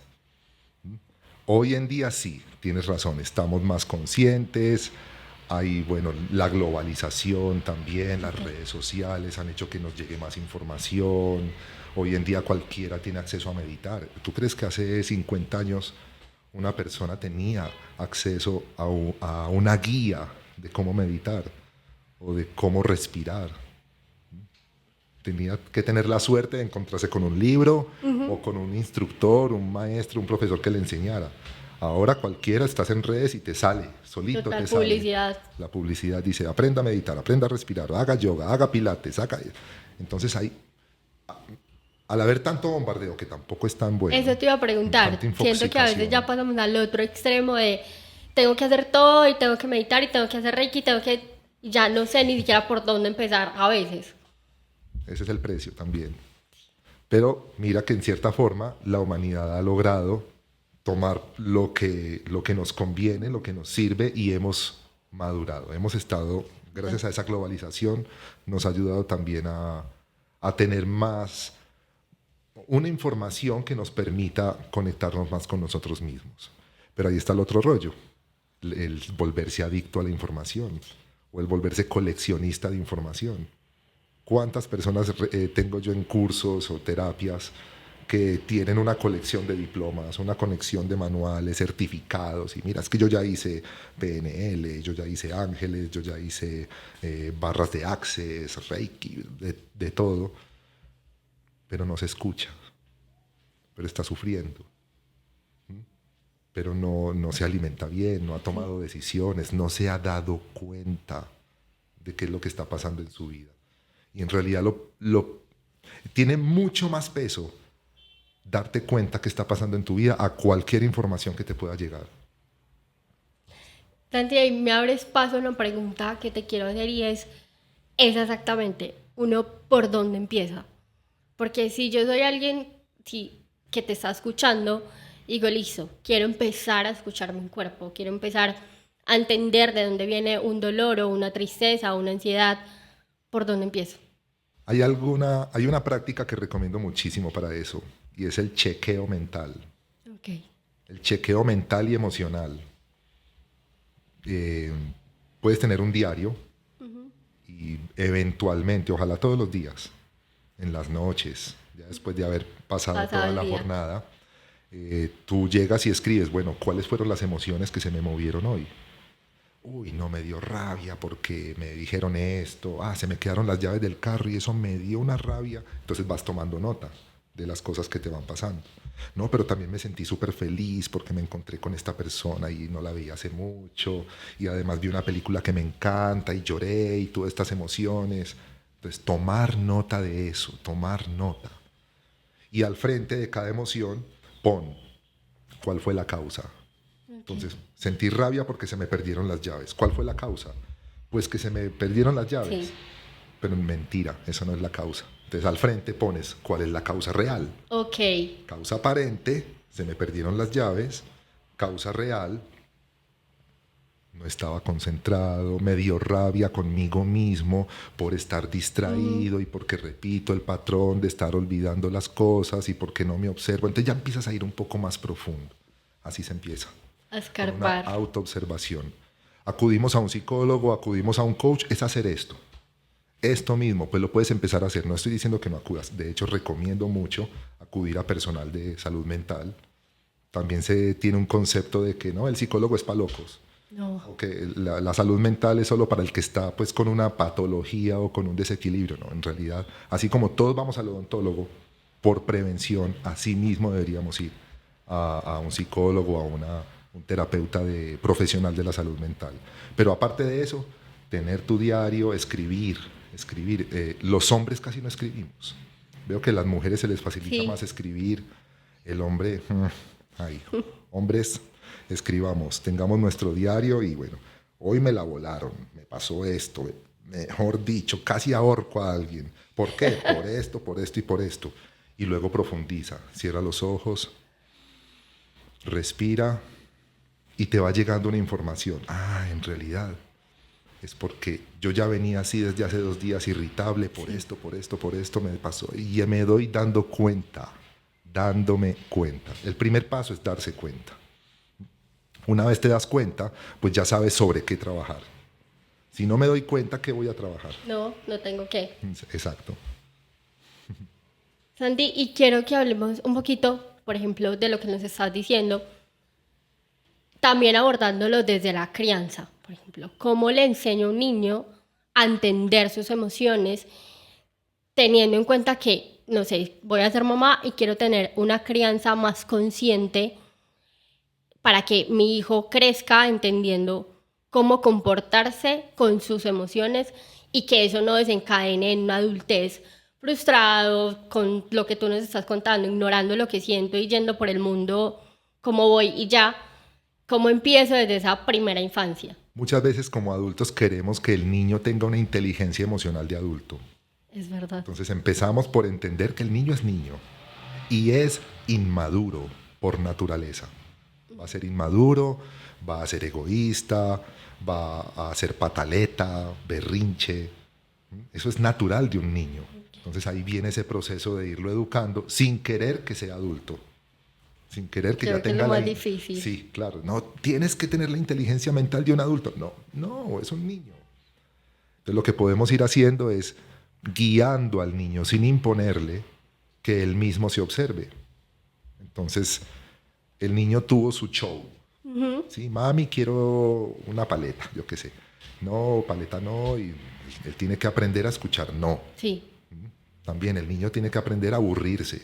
Hoy en día sí, tienes razón, estamos más conscientes. Hay, bueno, la globalización también, las redes sociales han hecho que nos llegue más información. Hoy en día cualquiera tiene acceso a meditar. ¿Tú crees que hace 50 años una persona tenía acceso a una guía de cómo meditar o de cómo respirar? Tenía que tener la suerte de encontrarse con un libro o con un instructor, un maestro, un profesor que le enseñara. Ahora cualquiera, estás en redes y te sale, solito Total te sale. publicidad. La publicidad dice, aprenda a meditar, aprenda a respirar, haga yoga, haga pilates, haga... Entonces hay, al haber tanto bombardeo, que tampoco es tan bueno, Eso te iba a preguntar. tanta Siento que a veces ya infoxicación, pasamos al otro extremo de tengo que hacer todo y tengo que meditar y tengo que hacer reiki, tengo que... y ya no sé ni siquiera por dónde empezar a veces. ese es el precio también. Pero mira que en cierta forma la humanidad ha logrado tomar lo que nos conviene, lo que nos sirve y hemos madurado. Hemos estado, gracias a esa globalización, nos ha ayudado también a tener más, una información que nos permita conectarnos más con nosotros mismos. Pero ahí está el otro rollo, el volverse adicto a la información o el volverse coleccionista de información. ¿Cuántas personas tengo yo en cursos o terapias que tienen una colección de diplomas, una colección de manuales, certificados? Y mira, es que yo ya hice PNL, yo ya hice ángeles, yo ya hice barras de Access, Reiki, de todo, pero no se escucha, pero está sufriendo, pero no se alimenta bien, no ha tomado decisiones, no se ha dado cuenta de qué es lo que está pasando en su vida. Y en realidad tiene mucho más peso darte cuenta qué está pasando en tu vida a cualquier información que te pueda llegar. Santi, ahí me abres paso a una pregunta que te quiero hacer y es exactamente, uno por dónde empieza. Porque si yo soy alguien que te está escuchando, digo, listo, quiero empezar a escuchar mi cuerpo, quiero empezar a entender de dónde viene un dolor o una tristeza o una ansiedad, ¿por dónde empiezo? Hay una práctica que recomiendo muchísimo para eso, y es el chequeo mental. Okay. El chequeo mental y emocional. Puedes tener un diario y eventualmente, ojalá todos los días, en las noches, ya después de haber pasado toda la jornada, tú llegas y escribes, bueno, ¿cuáles fueron las emociones que se me movieron hoy? Uy, no, me dio rabia porque me dijeron esto, se me quedaron las llaves del carro y eso me dio una rabia. Entonces vas tomando nota de las cosas que te van pasando. No, pero también me sentí súper feliz porque me encontré con esta persona y no la veía hace mucho, y además vi una película que me encanta y lloré y todas estas emociones. Entonces, tomar nota de eso, tomar nota. Y al frente de cada emoción, pon cuál fue la causa. Entonces, sentí rabia porque se me perdieron las llaves. ¿Cuál fue la causa? Pues que se me perdieron las llaves. Sí. Pero mentira, esa no es la causa. Entonces, al frente pones cuál es la causa real. Ok. Causa aparente, se me perdieron las llaves. Causa real, no estaba concentrado, me dio rabia conmigo mismo por estar distraído y porque repito el patrón de estar olvidando las cosas y porque no me observo. Entonces ya empiezas a ir un poco más profundo. Así se empieza. A escarbar. Una autoobservación. Acudimos a un psicólogo, acudimos a un coach, es hacer esto. Esto mismo, pues lo puedes empezar a hacer. No estoy diciendo que no acudas. De hecho, recomiendo mucho acudir a personal de salud mental. También se tiene un concepto de que no, el psicólogo es para locos. No. O que la salud mental es solo para el que está pues con una patología o con un desequilibrio. No, en realidad, así como todos vamos al odontólogo por prevención, así mismo deberíamos ir a un psicólogo, a un terapeuta profesional de la salud mental. Pero aparte de eso, tener tu diario, escribir. Los hombres casi no escribimos. Veo que a las mujeres se les facilita más escribir. El hombre, hombres, escribamos, tengamos nuestro diario y bueno, hoy me la volaron, me pasó esto, mejor dicho, casi ahorco a alguien. ¿Por qué? Por esto y por esto. Y luego profundiza, cierra los ojos, respira y te va llegando una información. En realidad es porque yo ya venía así desde hace 2 días irritable por esto me pasó y me doy dándome cuenta. El primer paso es darse cuenta. Una vez te das cuenta, pues ya sabes sobre qué trabajar. Si no me doy cuenta, ¿qué voy a trabajar? No tengo qué. Exacto. Santi, y quiero que hablemos un poquito, por ejemplo, de lo que nos estás diciendo, también abordándolo desde la crianza. Por ejemplo, ¿cómo le enseño a un niño a entender sus emociones teniendo en cuenta que, no sé, voy a ser mamá y quiero tener una crianza más consciente para que mi hijo crezca entendiendo cómo comportarse con sus emociones y que eso no desencadene en una adultez frustrado con lo que tú nos estás contando, ignorando lo que siento y yendo por el mundo como voy y ya? ¿Cómo empiezo desde esa primera infancia? Muchas veces como adultos queremos que el niño tenga una inteligencia emocional de adulto. Es verdad. Entonces empezamos por entender que el niño es niño y es inmaduro por naturaleza. Va a ser inmaduro, va a ser egoísta, va a ser pataleta, berrinche. Eso es natural de un niño. Entonces ahí viene ese proceso de irlo educando sin querer que sea adulto. Sin querer que Creo ya que es tenga lo más difícil. Sí, claro. No tienes que tener la inteligencia mental de un adulto. No, no, es un niño. Entonces lo que podemos ir haciendo es guiando al niño sin imponerle que él mismo se observe. Entonces el niño tuvo su show. Sí, mami, quiero una paleta, yo qué sé. No, paleta no, y él tiene que aprender a escuchar no. Sí. También el niño tiene que aprender a aburrirse.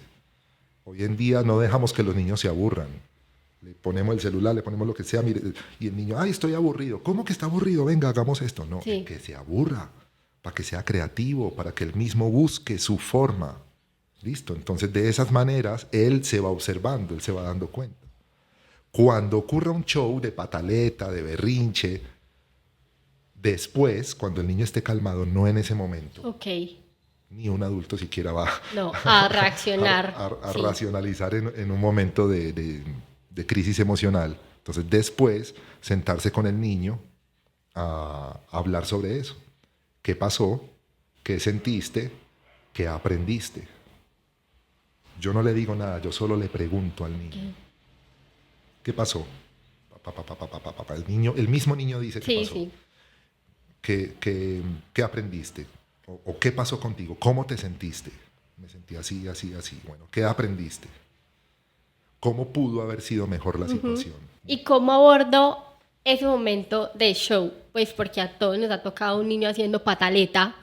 Hoy en día no dejamos que los niños se aburran. Le ponemos el celular, le ponemos lo que sea, mire, y el niño, ay, estoy aburrido. ¿Cómo que está aburrido? Venga, hagamos esto. No, Sí. que se aburra, para que sea creativo, para que él mismo busque su forma. ¿Listo? Entonces, de esas maneras, él se va observando, él se va dando cuenta. Cuando ocurra un show de pataleta, de berrinche, después, cuando el niño esté calmado, no en ese momento, Ok. ni un adulto siquiera va No, a reaccionar. a Sí. racionalizar en un momento de crisis emocional. Entonces, después, sentarse con el niño a hablar sobre eso. ¿Qué pasó? ¿Qué sentiste? ¿Qué aprendiste? Yo no le digo nada, yo solo le pregunto al niño. ¿Qué pasó? El mismo niño dice qué Sí, pasó. sí. ¿Qué aprendiste? ¿O qué pasó contigo? ¿Cómo te sentiste? Me sentí así, así, así. Bueno, ¿qué aprendiste? ¿Cómo pudo haber sido mejor la situación? ¿Y cómo abordo ese momento de show? Pues porque a todos nos ha tocado un niño haciendo pataleta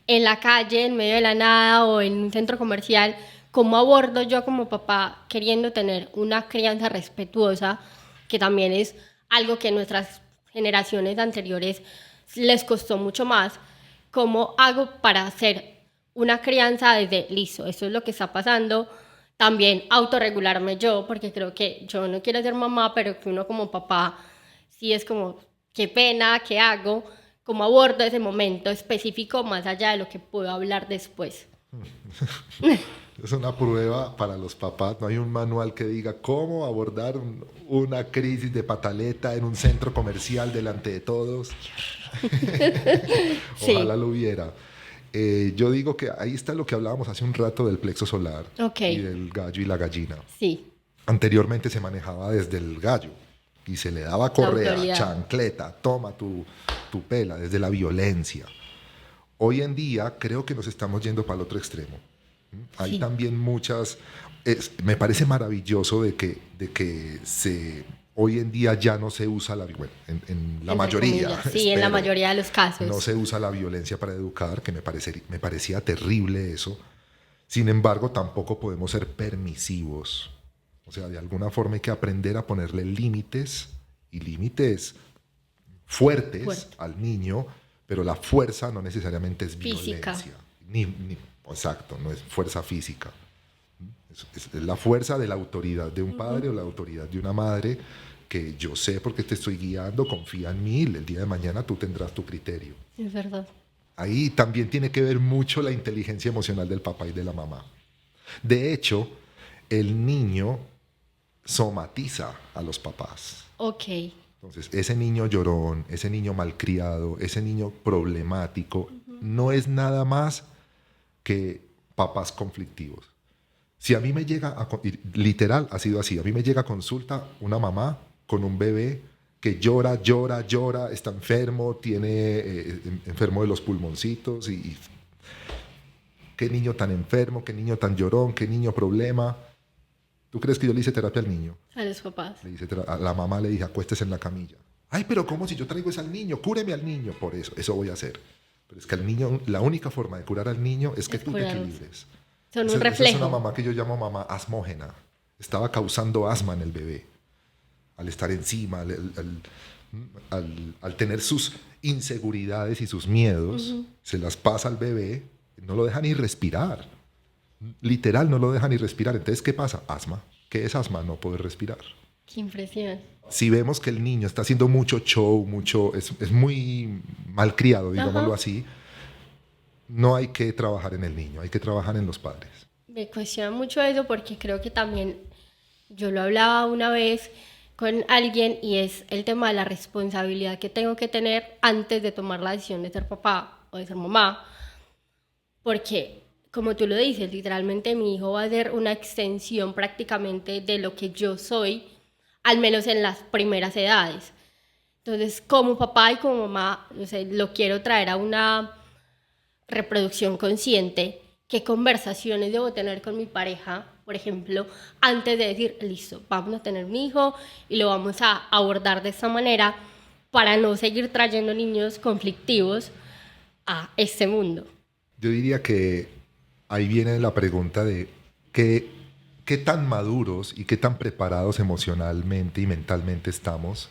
en la calle, en medio de la nada o en un centro comercial. ¿Cómo abordo yo como papá queriendo tener una crianza respetuosa, que también es algo que nuestras generaciones anteriores les costó mucho más? ¿Cómo hago para hacer una crianza desde listo? Eso es lo que está pasando. También autorregularme yo, porque creo que yo no quiero ser mamá, pero que uno como papá sí es como, qué pena, qué hago, cómo abordo ese momento específico más allá de lo que puedo hablar después. Es una prueba para los papás. No hay un manual que diga cómo abordar una crisis de pataleta en un centro comercial delante de todos. Sí. Ojalá lo hubiera. Yo digo que ahí está lo que hablábamos hace un rato del plexo solar Ok. y del gallo y la gallina. Sí, Anteriormente se manejaba desde el gallo y se le daba correa, autoridad. chancleta, toma tu pela, desde la violencia. Hoy en día creo que nos estamos yendo para el otro extremo. Hay Sí. también muchas... me parece maravilloso de que hoy en día ya no se usa la... Bueno, en la Entre mayoría. comillas. Sí, en la espero, mayoría de los casos. no se usa la violencia para educar, que me parecía terrible eso. Sin embargo, tampoco podemos ser permisivos. O sea, de alguna forma hay que aprender a ponerle límites y límites fuertes Fuerte. al niño, pero la fuerza no necesariamente es Física. violencia. Exacto, no es fuerza física. Es la fuerza de la autoridad de un padre o la autoridad de una madre, que yo sé porque te estoy guiando, confía en mí, el día de mañana tú tendrás tu criterio. Es verdad. Ahí también tiene que ver mucho la inteligencia emocional del papá y de la mamá. De hecho, el niño somatiza a los papás. Ok. Entonces, ese niño llorón, ese niño malcriado, ese niño problemático, no es nada más que papás conflictivos. Si a mí me llega, literal ha sido así, a mí me llega a consulta una mamá con un bebé que llora, está enfermo, tiene enfermo de los pulmoncitos y qué niño tan enfermo, qué niño tan llorón, qué niño problema. ¿Tú crees que yo le hice terapia al niño? A los papás. A la mamá le dije, acuéstese en la camilla. Ay, pero ¿cómo si yo traigo eso al niño? Cúreme al niño. Por eso voy a hacer. Pero es que al niño, la única forma de curar al niño es que tú te curarlos. equilibres. Son un Esa es reflejo. una mamá que yo llamo mamá asmógena. Estaba causando asma en el bebé. Al estar encima, al tener sus inseguridades y sus miedos, se las pasa al bebé, no lo deja ni respirar. Literal, no lo deja ni respirar. Entonces, ¿qué pasa? Asma. ¿Qué es asma? No poder respirar. Qué impresión. Si vemos que el niño está haciendo mucho show, es muy malcriado, digámoslo así, no hay que trabajar en el niño, hay que trabajar en los padres. Me cuestiona mucho eso porque creo que también, yo lo hablaba una vez, con alguien y es el tema de la responsabilidad que tengo que tener antes de tomar la decisión de ser papá o de ser mamá, porque como tú lo dices, literalmente mi hijo va a ser una extensión prácticamente de lo que yo soy, al menos en las primeras edades. Entonces, como papá y como mamá, no sé, lo quiero traer a una reproducción consciente. ¿Qué conversaciones debo tener con mi pareja, por ejemplo, antes de decir, listo, vamos a tener un hijo y lo vamos a abordar de esta manera para no seguir trayendo niños conflictivos a este mundo? Yo diría que ahí viene la pregunta de qué tan maduros y qué tan preparados emocionalmente y mentalmente estamos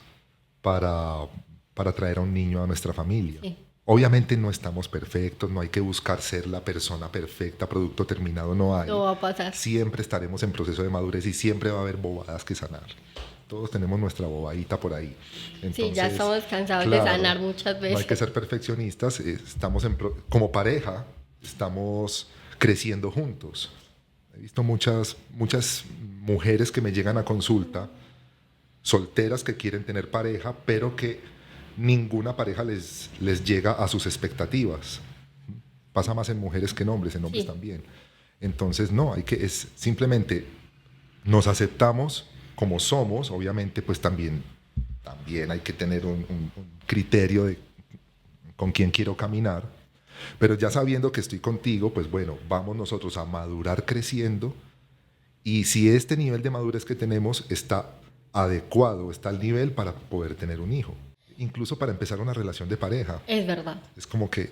para, para traer a un niño a nuestra familia. Sí. Obviamente no estamos perfectos, no hay que buscar ser la persona perfecta, producto terminado no hay. No va a pasar. Siempre estaremos en proceso de madurez y siempre va a haber bobadas que sanar. Todos tenemos nuestra bobadita por ahí. Entonces, Sí, ya estamos cansados claro, de sanar muchas veces. no hay que ser perfeccionistas, estamos como pareja, estamos creciendo juntos. He visto muchas mujeres que me llegan a consulta, solteras que quieren tener pareja, pero que ninguna pareja les llega a sus expectativas. Pasa más en mujeres que en hombres, en hombres Sí. también. Entonces, no, es simplemente nos aceptamos como somos, obviamente, pues también hay que tener un criterio de con quién quiero caminar, pero ya sabiendo que estoy contigo, pues bueno, vamos nosotros a madurar creciendo y si este nivel de madurez que tenemos está adecuado, está al nivel para poder tener un hijo, incluso para empezar una relación de pareja. Es verdad. Es como que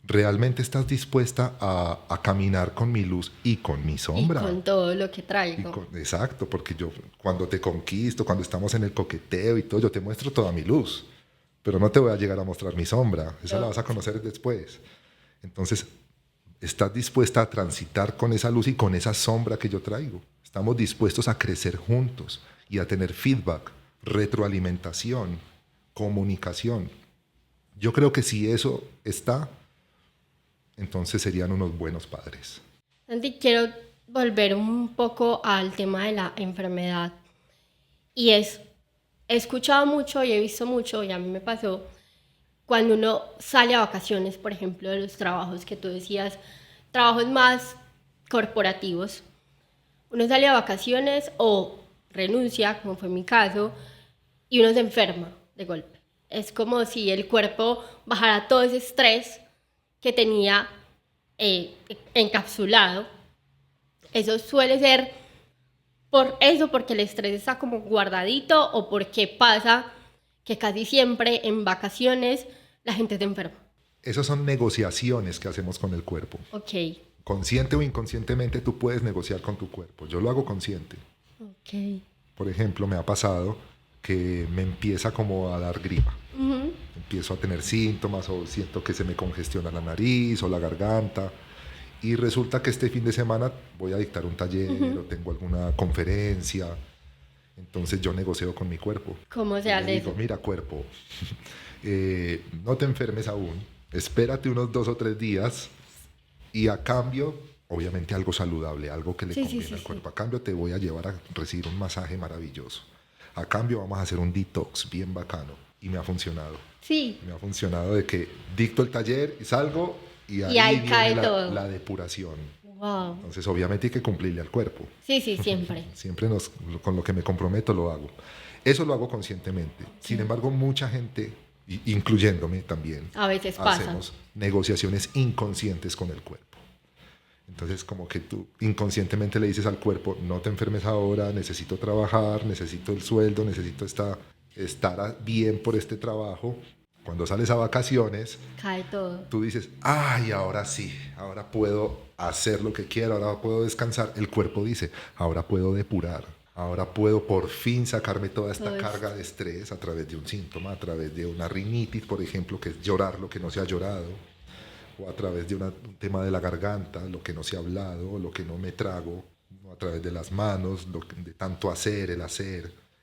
realmente estás dispuesta a caminar con mi luz y con mi sombra. Y con todo lo que traigo. Exacto, porque yo cuando te conquisto, cuando estamos en el coqueteo y todo, yo te muestro toda mi luz, pero no te voy a llegar a mostrar mi sombra, esa la vas a conocer después. Entonces, estás dispuesta a transitar con esa luz y con esa sombra que yo traigo. Estamos dispuestos a crecer juntos y a tener feedback, retroalimentación, comunicación. Yo creo que si eso está, entonces serían unos buenos padres. Santi, quiero volver un poco al tema de la enfermedad. Y he escuchado mucho y he visto mucho, y a mí me pasó, cuando uno sale a vacaciones, por ejemplo, de los trabajos que tú decías, trabajos más corporativos, uno sale a vacaciones o renuncia, como fue mi caso, y uno se enferma de golpe. Es como si el cuerpo bajara todo ese estrés que tenía encapsulado. Eso suele ser por eso, porque el estrés está como guardadito o porque pasa que casi siempre en vacaciones la gente se enferma. Esas son negociaciones que hacemos con el cuerpo. Ok. Consciente o inconscientemente tú puedes negociar con tu cuerpo. Yo lo hago consciente. Ok. Por ejemplo, me ha pasado que me empieza como a dar gripa. Uh-huh. Empiezo a tener síntomas o siento que se me congestiona la nariz o la garganta. Y resulta que este fin de semana voy a dictar un taller o tengo alguna conferencia. Entonces yo negocio con mi cuerpo. ¿Cómo se hace digo, eso? mira cuerpo, no te enfermes aún, espérate unos 2 o 3 días y a cambio, obviamente algo saludable, algo que le conviene al cuerpo. A cambio te voy a llevar a recibir un masaje maravilloso. A cambio vamos a hacer un detox bien bacano. Y me ha funcionado. Sí. Me ha funcionado de que dicto el taller y salgo y ahí viene cae todo. la depuración. Wow. Entonces obviamente hay que cumplirle al cuerpo. Sí, siempre. Siempre con lo que me comprometo lo hago. Eso lo hago conscientemente. Sin embargo, mucha gente, incluyéndome también, A veces pasa. hacemos negociaciones inconscientes con el cuerpo. Entonces, como que tú inconscientemente le dices al cuerpo, no te enfermes ahora, necesito trabajar, necesito el sueldo, necesito estar bien por este trabajo. Cuando sales a vacaciones, cae todo. Tú dices, ay, ahora sí, ahora puedo hacer lo que quiero, ahora puedo descansar. El cuerpo dice, ahora puedo depurar, ahora puedo por fin sacarme toda esta carga de estrés a través de un síntoma, a través de una rinitis, por ejemplo, que es llorar lo que no se ha llorado, o a través de un tema de la garganta, lo que no se ha hablado, lo que no me trago, o a través de las manos, de tanto hacer,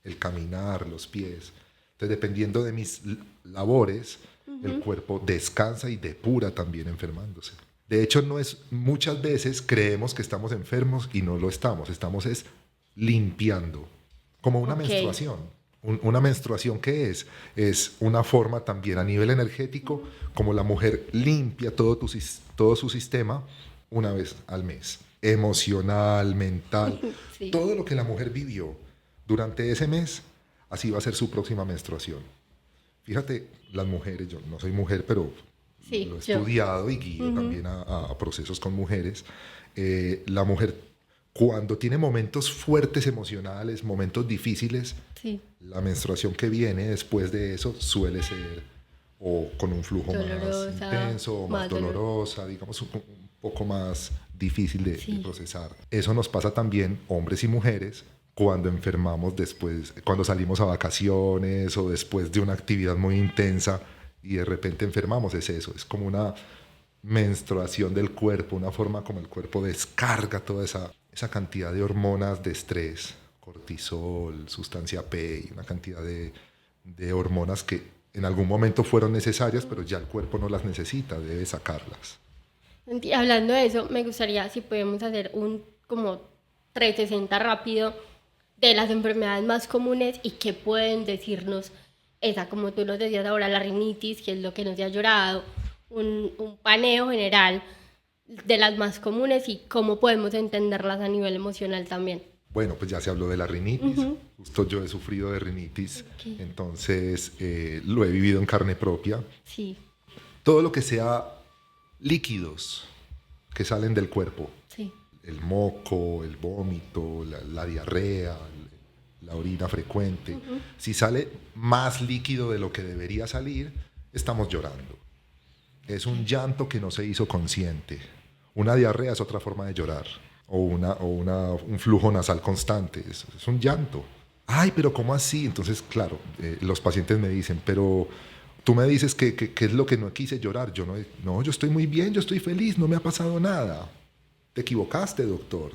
el caminar, los pies. Entonces, dependiendo de mis labores, el cuerpo descansa y depura también enfermándose. De hecho, muchas veces creemos que estamos enfermos y no lo estamos. Estamos limpiando, como una menstruación. Una menstruación, ¿qué es? Es una forma también a nivel energético, como la mujer limpia todo su sistema una vez al mes. Emocional, mental, Sí, todo lo que la mujer vivió durante ese mes, así va a ser su próxima menstruación. Fíjate, las mujeres, yo no soy mujer, pero lo he sí, yo. estudiado y guío también a procesos con mujeres. La mujer, cuando tiene momentos fuertes emocionales, momentos difíciles, Sí, la menstruación que viene después de eso suele ser o con un flujo más dolorosa, intenso o más más dolor. dolorosa, digamos un poco más difícil de Sí, procesar. Eso nos pasa también, hombres y mujeres, cuando enfermamos después, cuando salimos a vacaciones o después de una actividad muy intensa y de repente enfermamos, es eso, es como una menstruación del cuerpo, una forma como el cuerpo descarga toda esa cantidad de hormonas de estrés, cortisol, sustancia P y una cantidad de hormonas que en algún momento fueron necesarias, pero ya el cuerpo no las necesita, debe sacarlas. Y hablando de eso, me gustaría si podemos hacer un como 360 rápido de las enfermedades más comunes y qué pueden decirnos esa, como tú nos decías ahora, la rinitis, que es lo que nos ha llorado, un paneo general de las más comunes y cómo podemos entenderlas a nivel emocional también. Bueno, pues ya se habló de la rinitis. Justo yo he sufrido de rinitis, Ok. entonces lo he vivido en carne propia. Sí, Todo lo que sea líquidos que salen del cuerpo, sí. el moco, el vómito, la diarrea, la orina frecuente, si sale más líquido de lo que debería salir, estamos llorando. Es un llanto que no se hizo consciente. Una diarrea es otra forma de llorar. Un flujo nasal constante. Es un llanto. Ay, pero ¿cómo así? Entonces, claro, los pacientes me dicen, pero tú me dices que es lo que no quise llorar. Yo no, yo estoy muy bien, yo estoy feliz, no me ha pasado nada. Te equivocaste, doctor.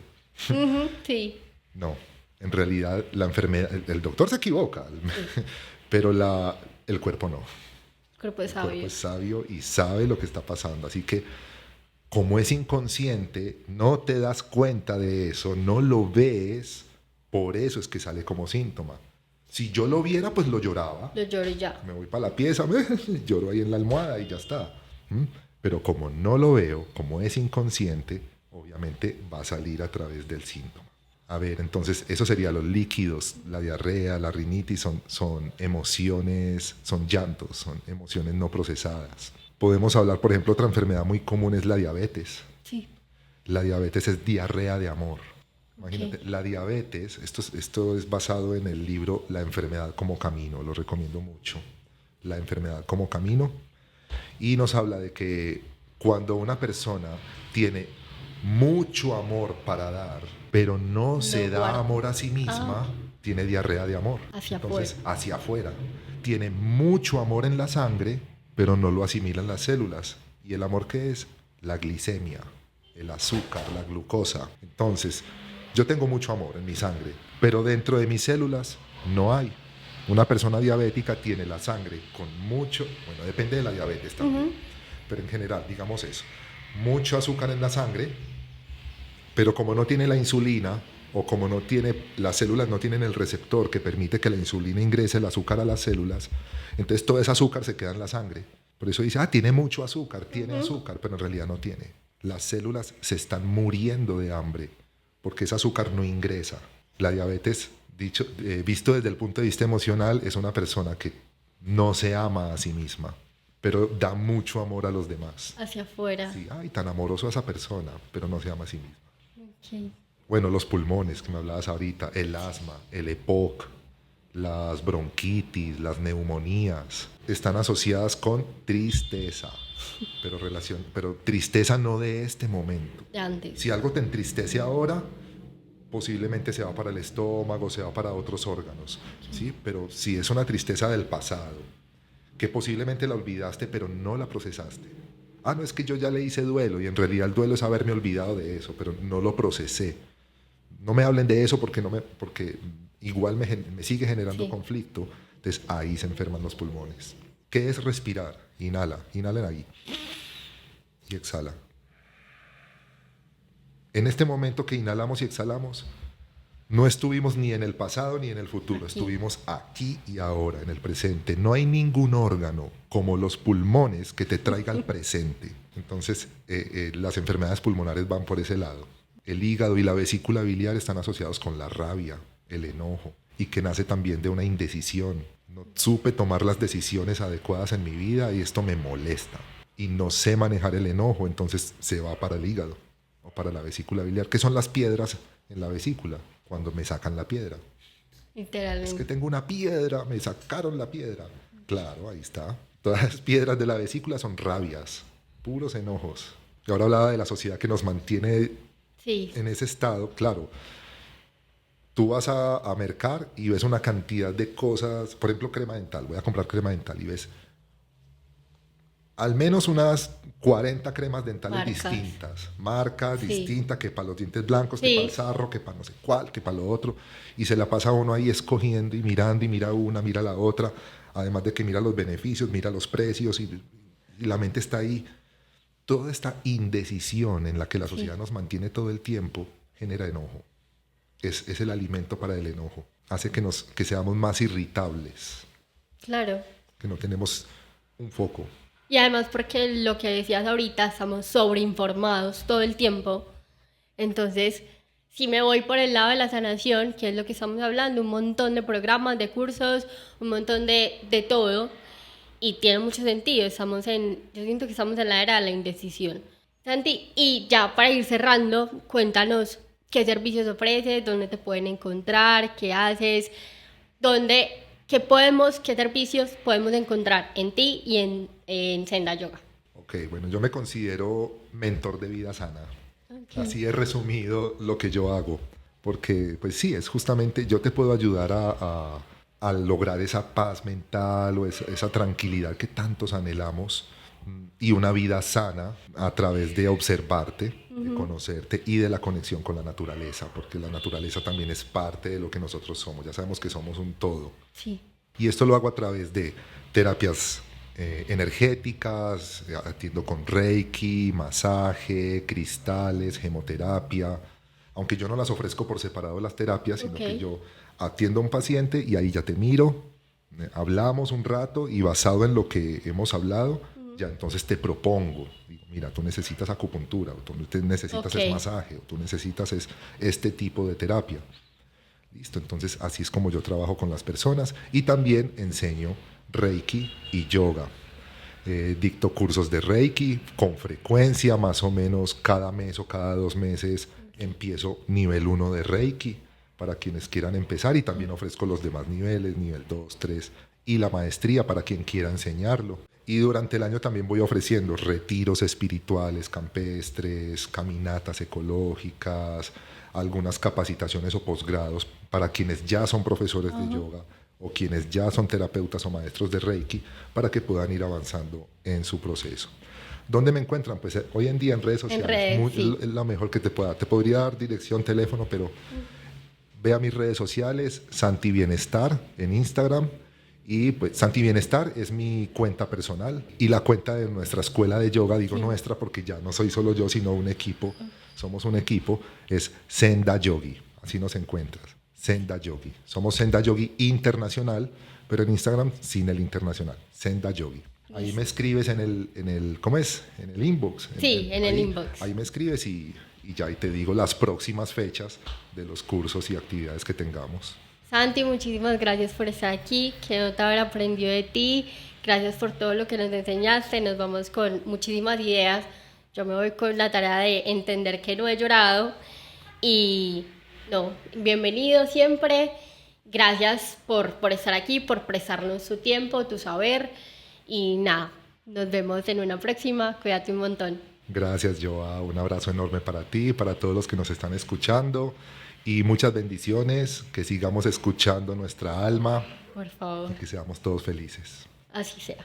Ujú, sí, No, en realidad la enfermedad, el doctor se equivoca, sí. pero el cuerpo no. Cuerpo de El cuerpo sabio. es sabio y sabe lo que está pasando. Así que como es inconsciente, no te das cuenta de eso, no lo ves, por eso es que sale como síntoma. Si yo lo viera, pues lo lloraba. Lo lloro y ya. Me voy para la pieza, lloro ahí en la almohada y ya está. ¿Mm? Pero como no lo veo, como es inconsciente, obviamente va a salir a través del síntoma. A ver, entonces eso sería los líquidos, la diarrea, la rinitis, son emociones, son llantos, son emociones no procesadas. Podemos hablar, por ejemplo, otra enfermedad muy común es la diabetes. Sí. La diabetes es diarrea de amor. Ok. Imagínate, la diabetes, esto es basado en el libro La enfermedad como camino, lo recomiendo mucho. La enfermedad como camino. Y nos habla de que cuando una persona tiene mucho amor para dar, pero no Lo se da guardo. amor a sí Ah, misma, ok. tiene diarrea de amor. Hacia afuera. Entonces, hacia afuera. Tiene mucho amor en la sangre, pero no lo asimilan las células. ¿Y el amor qué es? La glicemia, el azúcar, la glucosa. Entonces, yo tengo mucho amor en mi sangre, pero dentro de mis células no hay. Una persona diabética tiene la sangre con mucho, bueno, depende de la diabetes también, pero en general, digamos eso, mucho azúcar en la sangre, pero como no tiene la insulina o como no tiene, las células no tienen el receptor que permite que la insulina ingrese el azúcar a las células, entonces todo ese azúcar se queda en la sangre. Por eso dice, tiene mucho azúcar, tiene azúcar, pero en realidad no tiene. Las células se están muriendo de hambre porque ese azúcar no ingresa. La diabetes, visto desde el punto de vista emocional, es una persona que no se ama a sí misma, pero da mucho amor a los demás. Hacia afuera. Sí, ay, tan amoroso a esa persona, pero no se ama a sí misma. Ok. Bueno, los pulmones que me hablabas ahorita, el asma, el EPOC, las bronquitis, las neumonías, están asociadas con tristeza, pero tristeza no de este momento. De antes. Si algo te entristece ahora, posiblemente se va para el estómago, se va para otros órganos, ¿sí? Pero si es una tristeza del pasado, que posiblemente la olvidaste, pero no la procesaste. No, es que yo ya le hice duelo y en realidad el duelo es haberme olvidado de eso, pero no lo procesé. No me hablen de eso porque igual me sigue generando Sí. conflicto. Entonces ahí se enferman los pulmones. ¿Qué es respirar? Inhala ahí y exhala. En este momento que inhalamos y exhalamos, No estuvimos ni en el pasado ni en el futuro, estuvimos aquí y ahora, en el presente. No hay ningún órgano como los pulmones que te traiga al presente. Entonces, las enfermedades pulmonares van por ese lado. El hígado y la vesícula biliar están asociados con la rabia, el enojo, y que nace también de una indecisión. No supe tomar las decisiones adecuadas en mi vida y esto me molesta. Y no sé manejar el enojo, entonces se va para el hígado o para la vesícula biliar, que son las piedras en la vesícula, cuando me sacan la piedra. Literalmente. Es que tengo una piedra, me sacaron la piedra. Claro, ahí está. Todas las piedras de la vesícula son rabias, puros enojos. Y ahora hablaba de la sociedad que nos mantiene en ese estado. Claro, tú vas a mercar y ves una cantidad de cosas, por ejemplo, crema dental. Voy a comprar crema dental y ves al menos unas 40 cremas dentales distintas, marcas distintas, que para los dientes blancos, que para el sarro, que para no sé cuál, que para lo otro, y se la pasa uno ahí escogiendo y mira una, mira la otra, además de que mira los beneficios, mira los precios, y la mente está ahí. Toda esta indecisión en la que la sociedad nos mantiene todo el tiempo genera enojo. Es el alimento para el enojo. Hace que seamos más irritables. Claro. Que no tenemos un foco. Y además porque lo que decías ahorita, estamos sobreinformados todo el tiempo. Entonces, si me voy por el lado de la sanación, que es lo que estamos hablando, un montón de programas, de cursos, un montón de todo, y tiene mucho sentido. Yo siento que estamos en la era de la indecisión. Santi, y ya para ir cerrando, cuéntanos qué servicios ofreces, dónde te pueden encontrar, qué haces, qué servicios podemos encontrar en ti y en Senda Yoga. Ok, bueno, yo me considero mentor de vida sana. Así he resumido lo que yo hago, porque pues sí, es justamente, yo te puedo ayudar a lograr esa paz mental o esa tranquilidad que tantos anhelamos y una vida sana a través de observarte, de conocerte y de la conexión con la naturaleza, porque la naturaleza también es parte de lo que nosotros somos. Ya sabemos que somos un todo. Sí. Y esto lo hago a través de terapias energéticas, atiendo con Reiki, masaje, cristales, gemoterapia, aunque yo no las ofrezco por separado las terapias, sino que yo atiendo a un paciente y ahí ya te miro, hablamos un rato y basado en lo que hemos hablado, ya entonces te propongo, digo, mira, tú necesitas acupuntura, o tú necesitas masaje, o tú necesitas este tipo de terapia. Listo, entonces así es como yo trabajo con las personas y también enseño Reiki y yoga. Dicto cursos de Reiki con frecuencia, más o menos cada mes o cada 2 meses empiezo nivel 1 de Reiki para quienes quieran empezar y también ofrezco los demás niveles, nivel 2, 3 y la maestría para quien quiera enseñarlo. Y durante el año también voy ofreciendo retiros espirituales, campestres, caminatas ecológicas, algunas capacitaciones o posgrados para quienes ya son profesores de yoga o quienes ya son terapeutas o maestros de Reiki para que puedan ir avanzando en su proceso. ¿Dónde me encuentran? Pues hoy en día en redes sociales. Es la mejor que te pueda dar. Te podría dar dirección, teléfono, pero ve a mis redes sociales, Santi Bienestar en Instagram. Y pues Santi Bienestar es mi cuenta personal y la cuenta de nuestra escuela de yoga, digo nuestra porque ya no soy solo yo, sino un equipo, somos un equipo, es Senda Yogi, así nos encuentras, Senda Yogi. Somos Senda Yogi Internacional, pero en Instagram sin el internacional, Senda Yogi. Ahí me escribes en el ¿cómo es? En el inbox. Sí, en el inbox. Ahí me escribes y ya ahí te digo las próximas fechas de los cursos y actividades que tengamos. Santi, muchísimas gracias por estar aquí, que no te haber aprendido de ti, gracias por todo lo que nos enseñaste, nos vamos con muchísimas ideas, yo me voy con la tarea de entender que no he llorado y bienvenido siempre, gracias por estar aquí, por prestarnos tu tiempo, tu saber y nada, nos vemos en una próxima, cuídate un montón. Gracias, Joa, un abrazo enorme para ti, para todos los que nos están escuchando. Y muchas bendiciones, que sigamos escuchando nuestra alma. Por favor. Y que seamos todos felices. Así sea.